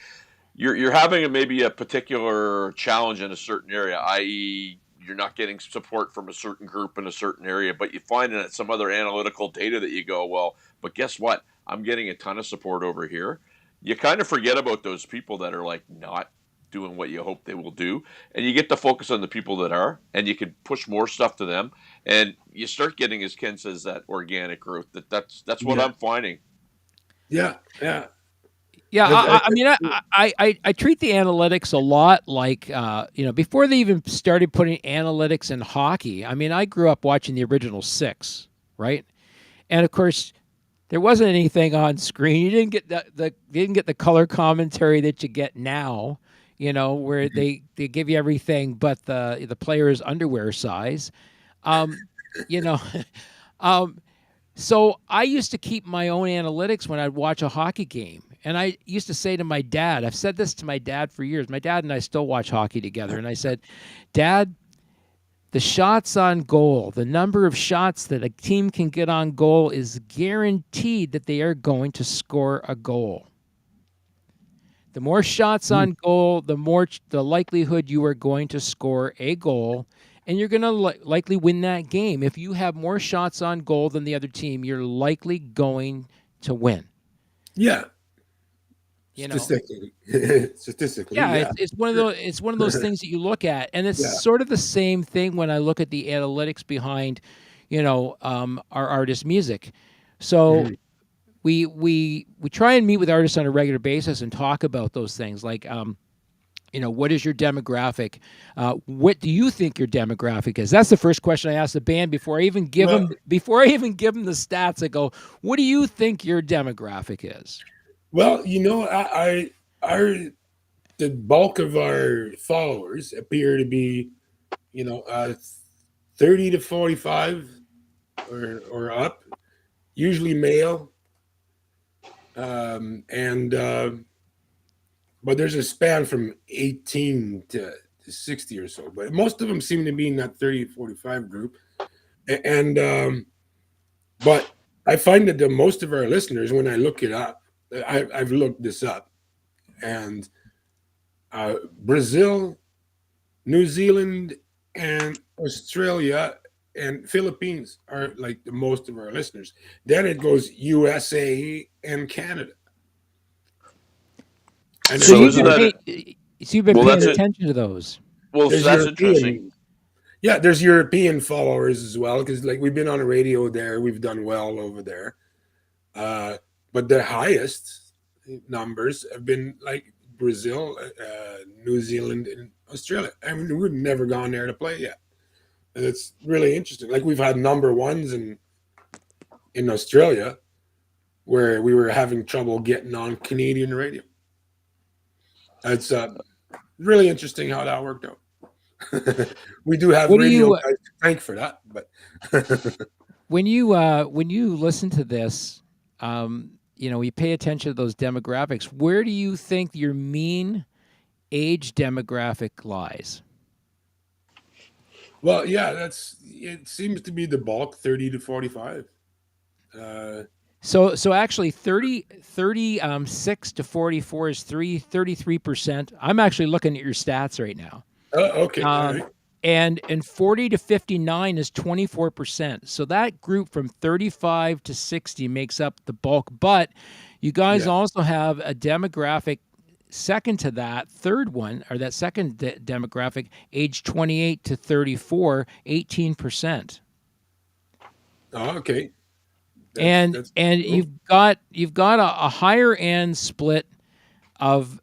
You're having maybe a particular challenge in a certain area, i.e., you're not getting support from a certain group in a certain area, but you find in some other analytical data that you go, well, but guess what? I'm getting a ton of support over here. You kind of forget about those people that are like not doing what you hope they will do, and you get to focus on the people that are, and you can push more stuff to them, and you start getting, as Ken says, that organic growth. That's what I'm finding. Yeah. I mean, I treat the analytics a lot like before they even started putting analytics in hockey. I mean, I grew up watching the original Six, right? And of course, there wasn't anything on screen. You didn't get the color commentary that you get now. Where they give you everything but the player's underwear size. So I used to keep my own analytics when I'd watch a hockey game. And I used to say to my dad, I've said this to my dad for years. My dad and I still watch hockey together. And I said, Dad, the shots on goal, the number of shots that a team can get on goal is guaranteed that they are going to score a goal. The more shots on goal, the likelihood you are going to score a goal, and you're going to likely win that game. If you have more shots on goal than the other team, you're likely going to win. Yeah. Statistically, yeah. It's one of those things that you look at, and it's sort of the same thing when I look at the analytics behind, our artist music. So. We try and meet with artists on a regular basis and talk about those things. Like, what is your demographic? What do you think your demographic is? That's the first question I ask the band before I even give them the stats. I go, what do you think your demographic is? Well, the bulk of our followers appear to be, 30 to 45 or up, usually male. But there's a span from 18 to 60 or so. But most of them seem to be in that 30 to 45 group. But I find that most of our listeners, when I look it up, I've looked this up, and Brazil, New Zealand, and Australia and Philippines are like the most of our listeners. Then it goes USA and Canada. And so you've been paying attention to those. Well, so that's interesting. Yeah, there's European followers as well, because like we've been on the radio there, we've done well over there. But the highest numbers have been like Brazil, New Zealand, and Australia. I mean, we've never gone there to play yet. And it's really interesting. Like we've had number ones in Australia, where we were having trouble getting on Canadian radio. It's really interesting how that worked out. We do have radio guys to thank for that, but when you listen to this, you pay attention to those demographics. Where do you think your mean age demographic lies? Well, yeah, it seems to be the bulk, 30 to 45. So actually 36 to 44 is 33%. I'm actually looking at your stats right now. Okay. Right. And 40 to 59 is 24%. So that group from 35 to 60 makes up the bulk. But you guys also have a demographic second to that, third one, or that second demographic, age 28 to 34, 18%. Oh, okay. That's cool. you've got a higher end split of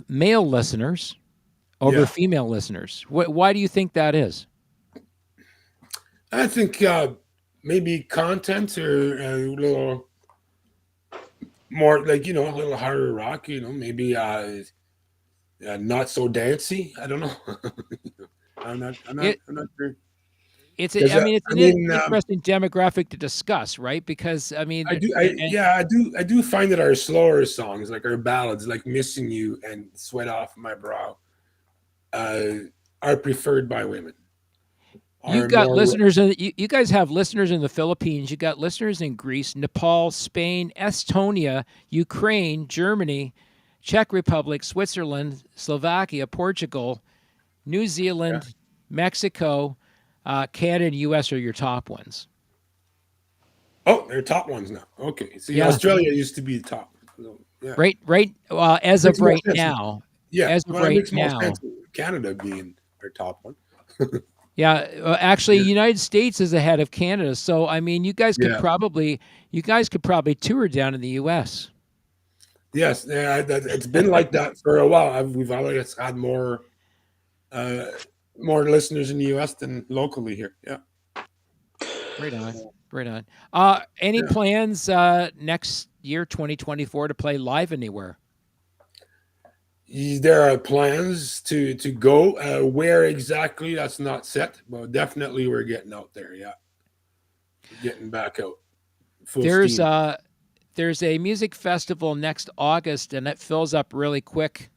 male listeners over female listeners. Why do you think that is? I think maybe content or a little more like, a little harder rock, maybe not so dancey. I don't know. I'm not sure. It's an interesting demographic to discuss, right? Because I do find that our slower songs, like our ballads, like "Missing You" and "Sweat Off My Brow," are preferred by women. You've got listeners. You guys have listeners in the Philippines. You got listeners in Greece, Nepal, Spain, Estonia, Ukraine, Germany, Czech Republic, Switzerland, Slovakia, Portugal, New Zealand, Mexico. Canada and U.S. are your top ones. Oh, they're top ones now. Okay. See, Australia used to be the top. So, yeah. Right. As of right now. Yeah. As of right now. Canada being their top one. Actually, United States is ahead of Canada. So, I mean, you guys could probably tour down in the U.S. Yes. Yeah, it's been like that for a while. We've always had more listeners in the U.S. than locally here. Yeah. Right on. Any plans next year, 2024, to play live anywhere? There are plans to go. Where exactly, that's not set, but definitely we're getting out there. Yeah. We're getting back out. There's a music festival next August, and it fills up really quick.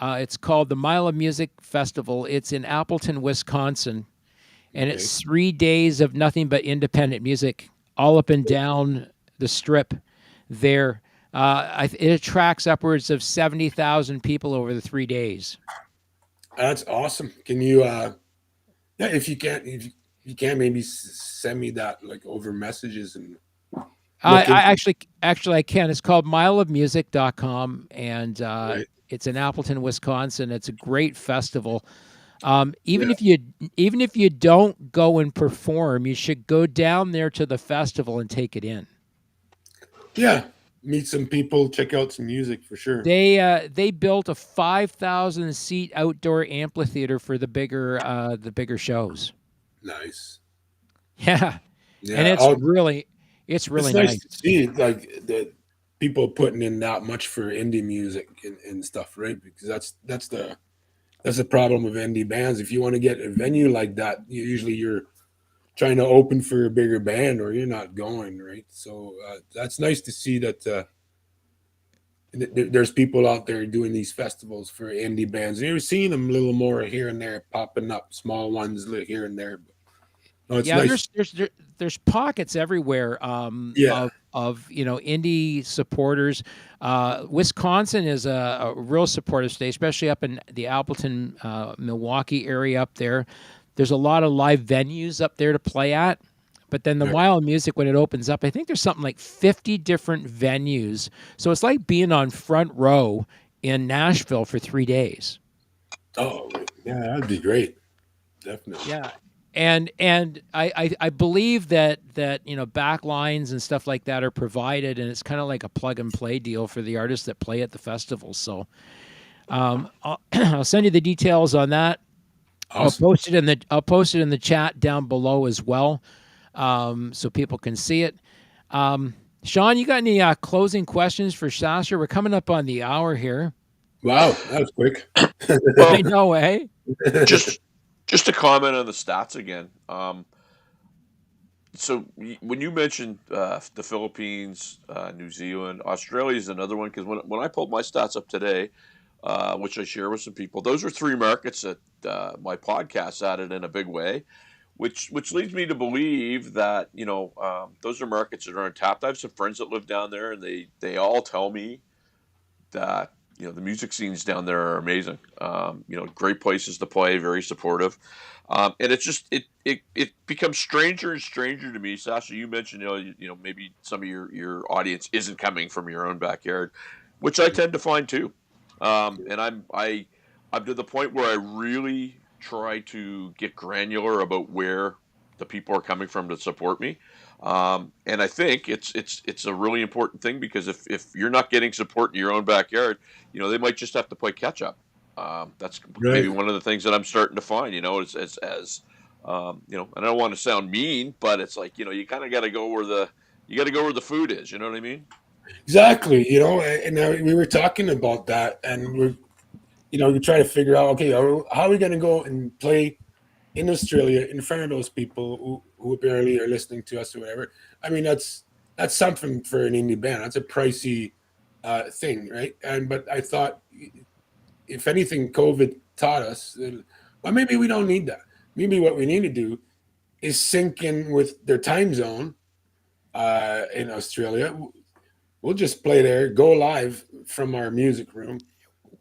It's called the Mile of Music Festival. It's in Appleton, Wisconsin, and it's 3 days of nothing but independent music all up and down the strip there. It attracts upwards of 70,000 people over the 3 days. That's awesome. Can you, if you can, maybe send me that like over messages and. I can. It's called mileofmusic.com, and it's in Appleton, Wisconsin. It's a great festival. Even if you don't go and perform, you should go down there to the festival and take it in. Yeah, meet some people, check out some music for sure. They built a 5,000 seat outdoor amphitheater for the bigger shows. Nice. Yeah, and Yeah, it's it's really nice nice. to see like the people putting in that much for indie music and stuff, right? Because that's the problem with indie bands. If you want to get a venue like that, usually you're trying to open for a bigger band or you're not going, right? So that's nice to see that there's people out there doing these festivals for indie bands. You're seeing them a little more here and there popping up, small ones here and there. But no, it's Yeah, nice. there's pockets everywhere Yeah, of indie supporters. Wisconsin is a real supportive state, especially up in the Appleton, Milwaukee area up there. There's a lot of live venues up there to play at. But then the right. Wild Music, when it opens up, I think there's something like 50 different venues. So it's like being on front row in Nashville for 3 days. Oh, yeah, that'd be great. Definitely. Yeah. And I believe that back lines and stuff like that are provided, and it's kind of like a plug and play deal for the artists that play at the festival. So I'll send you the details on that. Awesome. I'll post it in the chat down below as well, so people can see it. Sean, you got any closing questions for Sacha? We're coming up on the hour here. Wow, that was quick. Well, I know, eh? just to comment on the stats again. So when you mentioned the Philippines, New Zealand, Australia is another one, because when I pulled my stats up today, which I share with some people, those are three markets that my podcast added in a big way, which leads me to believe that those are markets that are untapped. I have some friends that live down there, and they all tell me that the music scenes down there are amazing. Great places to play, very supportive. And it's just it becomes stranger and stranger to me. Sacha, you mentioned maybe some of your audience isn't coming from your own backyard, which I tend to find too. And I'm to the point where I really try to get granular about where the people are coming from to support me. And I think it's a really important thing, because if you're not getting support in your own backyard, they might just have to play catch up. That's maybe Right. one of the things that I'm starting to find. As and I don't want to sound mean, but it's like you kind of got to go where the food is. You know what I mean? Exactly. And now we were talking about that, and we try to figure out, okay, how are we going to go and play in Australia in front of those people who apparently are listening to us or whatever. I mean, that's something for an indie band. That's a pricey thing, right? But I thought, if anything, COVID taught us, well, maybe we don't need that. Maybe what we need to do is sync in with their time zone in Australia. We'll just play there, go live from our music room,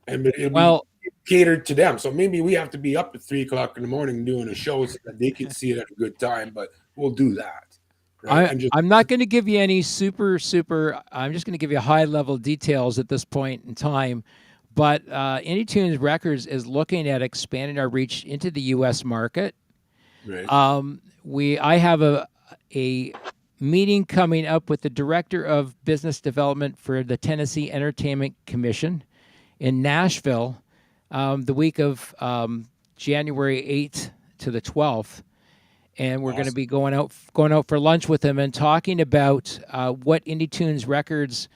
and it'll be Well, catered to them. So maybe we have to be up at 3 o'clock in the morning doing a show so that they can see it at a good time. But we'll do that, right? And just I'm not going to give you any super. I'm just going to give you high level details at this point in time. But TUNZ Records is looking at expanding our reach into the U.S. market. right. I have a meeting coming up with the director of business development for the Tennessee Entertainment Commission in Nashville, the week of January 8th to the 12th. And we're going to Awesome. be going out for lunch with him and talking about what TUNZ Records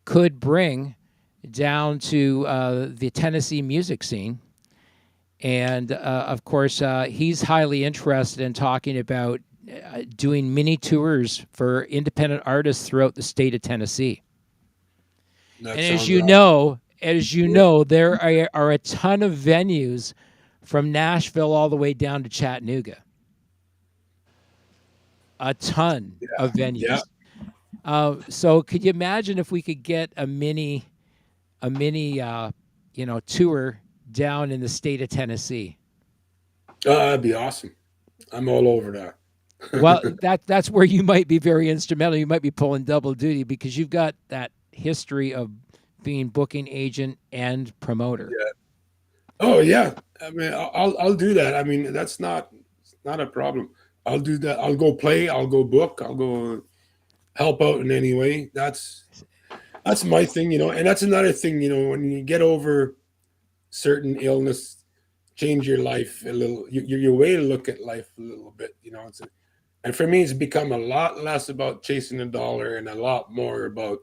could bring down to the Tennessee music scene. And of course, he's highly interested in talking about doing mini tours for independent artists throughout the state of Tennessee. That And sounds awesome. there are a ton of venues from Nashville all the way down to Chattanooga. A ton of Yeah. venues. So could you imagine if we could get a mini tour down in the state of Tennessee? That'd be awesome. I'm all over that. Well, that's where you might be very instrumental. You might be pulling double duty because you've got that history of being booking agent and promoter. Yeah. Oh yeah. I mean, I'll do that. I mean, that's not a problem. I'll do that. I'll go play. I'll go book. I'll go help out in any way. That's my thing, and that's another thing, when you get over certain illness, change your life a little, your way to look at life a little bit, and for me, it's become a lot less about chasing a dollar and a lot more about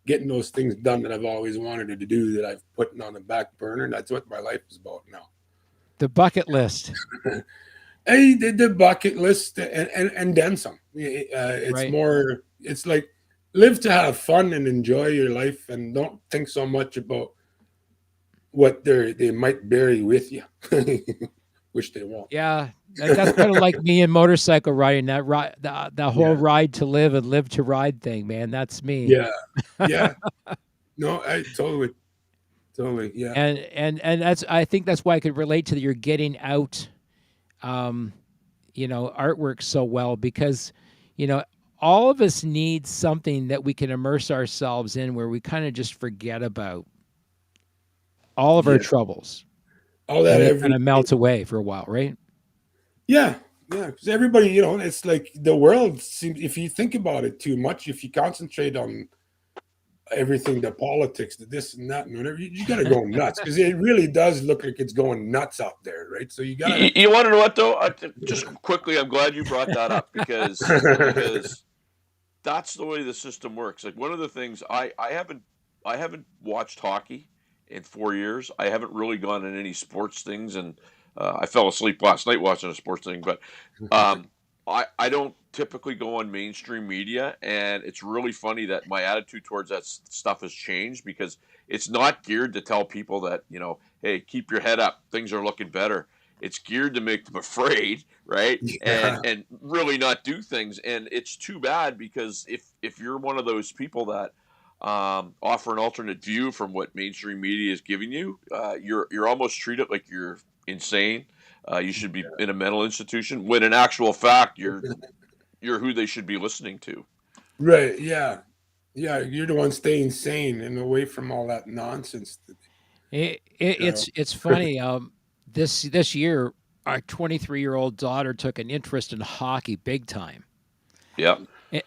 getting those things done that I've always wanted to do that I've put on the back burner. And that's what my life is about now. The bucket list. Hey, the bucket list and then some. It's Right. more, it's like live to have fun and enjoy your life and don't think so much about what they might bury with you, which they won't. Yeah. That's kind of like me and motorcycle riding. That ride, the whole Yeah. ride to live and live to ride thing, man. That's me. Yeah. Yeah. No, I totally, yeah. And that's, I think that's why I could relate to you're getting out, artwork so well, because, all of us need something that we can immerse ourselves in where we kind of just forget about all of our troubles. All that And it every kind of melts away for a while, right? Yeah, because everybody, it's like the world seems. If you think about it too much, if you concentrate on everything, the politics, the this and that, and whatever, you got to go nuts because it really does look like it's going nuts out there, right? So you got to. You want to know what though? Just quickly, I'm glad you brought that up because that's the way the system works. Like one of the things I haven't watched hockey in 4 years. I haven't really gone in any sports things, and I fell asleep last night watching a sports thing. But I don't typically go on mainstream media, and it's really funny that my attitude towards that stuff has changed because it's not geared to tell people that hey, keep your head up, things are looking better. It's geared to make them afraid, right? Yeah. And really not do things. And it's too bad because if you're one of those people that offer an alternate view from what mainstream media is giving you, you're almost treated like you're insane. You should be in a mental institution. When in actual fact, you're who they should be listening to. Right? Yeah, yeah. You're the one staying sane and away from all that nonsense. It's funny. This year, our 23-year-old daughter took an interest in hockey big time. Yeah.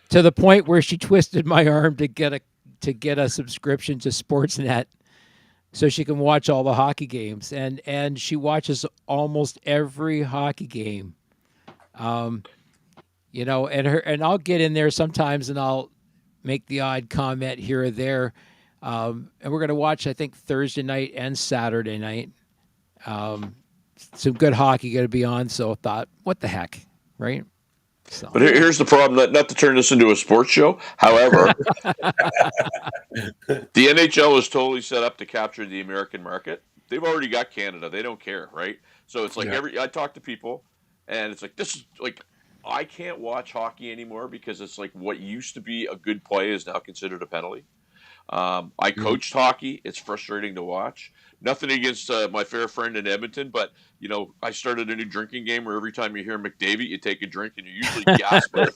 To the point where she twisted my arm to get a subscription to Sportsnet so she can watch all the hockey games, and she watches almost every hockey game. And I'll get in there sometimes and I'll make the odd comment here or there. And we're going to watch, I think, Thursday night and Saturday night. Some good hockey going to be on, so I thought, what the heck, right? So. But here's the problem, not to turn this into a sports show. However, the NHL is totally set up to capture the American market. They've already got Canada. They don't care, right? So it's like I talk to people, and it's like, this is like, I can't watch hockey anymore because it's like what used to be a good play is now considered a penalty. I coached hockey. It's frustrating to watch. Nothing against my fair friend in Edmonton, but I started a new drinking game where every time you hear McDavid, you take a drink and you usually gasp by the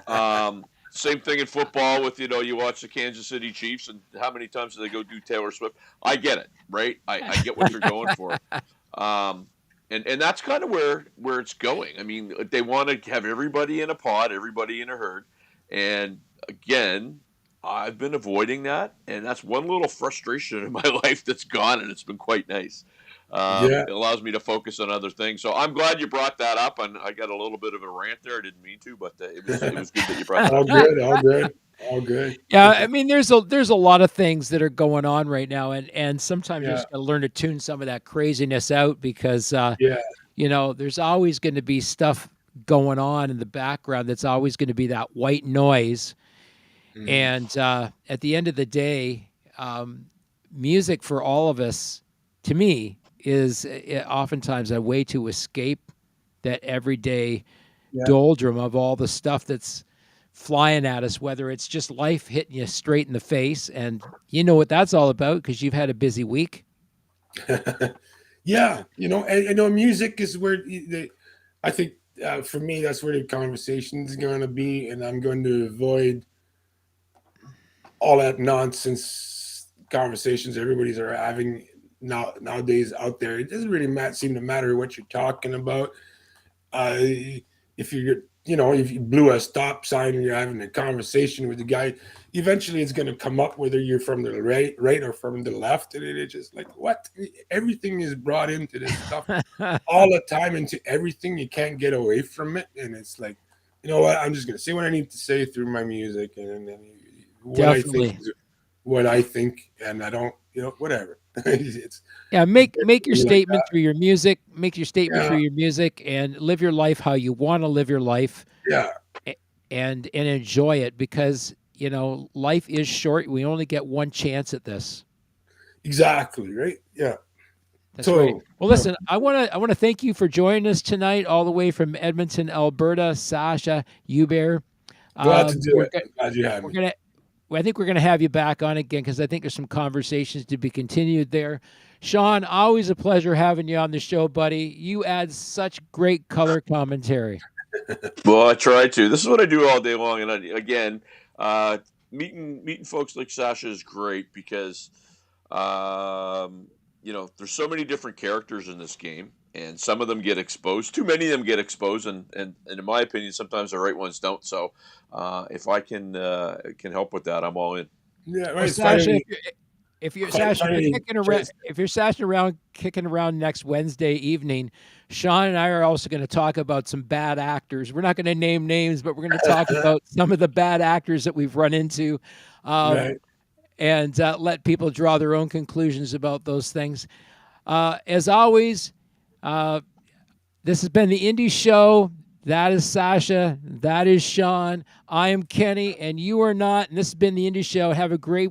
first same thing in football with you watch the Kansas City Chiefs and how many times do they go do Taylor Swift? I get it, right? I get what they're going for. And that's kind of where it's going. I mean, they want to have everybody in a pod, everybody in a herd, and again, I've been avoiding that, and that's one little frustration in my life that's gone, and it's been quite nice. It allows me to focus on other things. So I'm glad you brought that up, and I got a little bit of a rant there. I didn't mean to, but it was good that you brought that up. All good. Yeah, I mean, there's a lot of things that are going on right now, and sometimes you just got to learn to tune some of that craziness out because there's always going to be stuff going on in the background that's always going to be that white noise. And at the end of the day, music for all of us, to me, is oftentimes a way to escape that everyday doldrum of all the stuff that's flying at us, whether it's just life hitting you straight in the face. And you know what that's all about because you've had a busy week. Yeah. Music is where I think for me, that's where the conversation is going to be. And I'm going to avoid all that nonsense conversations everybody's are having nowadays out there. It doesn't really seem to matter what you're talking about. If you're if you blew a stop sign and you're having a conversation with the guy, eventually it's going to come up whether you're from the right or from the left. And it's just like, what? Everything is brought into this stuff all the time, into everything. You can't get away from it. And it's like, you know what? I'm just going to say what I need to say through my music. And then what I think is what I think. And I don't, whatever. It's, make your statement through your music. Make your statement through your music, and live your life how you want to live your life. Yeah, and enjoy it, because life is short. We only get one chance at this. Exactly right. Yeah, that's right. Well, listen, I want to thank you for joining us tonight, all the way from Edmonton, Alberta, Sacha, Hubert. Glad to do it. Glad you had me. I think we're going to have you back on again, because I think there's some conversations to be continued there. Sean, always a pleasure having you on the show, buddy. You add such great color commentary. Well, I try to. This is what I do all day long. And again, meeting folks like Sacha is great, because, there's so many different characters in this game, and some of them get exposed. Too many of them get exposed, and in my opinion, sometimes the right ones don't. So if I can help with that, I'm all in. Yeah, right. Sacha, if you're Sacha around kicking around next Wednesday evening, Sean and I are also going to talk about some bad actors. We're not going to name names, but we're going to talk about some of the bad actors that we've run into, and let people draw their own conclusions about those things. As always, this has been the Indie Show. That is Sacha. That is Sean. I am Kenny, and you are not. And this has been the Indie Show. Have a great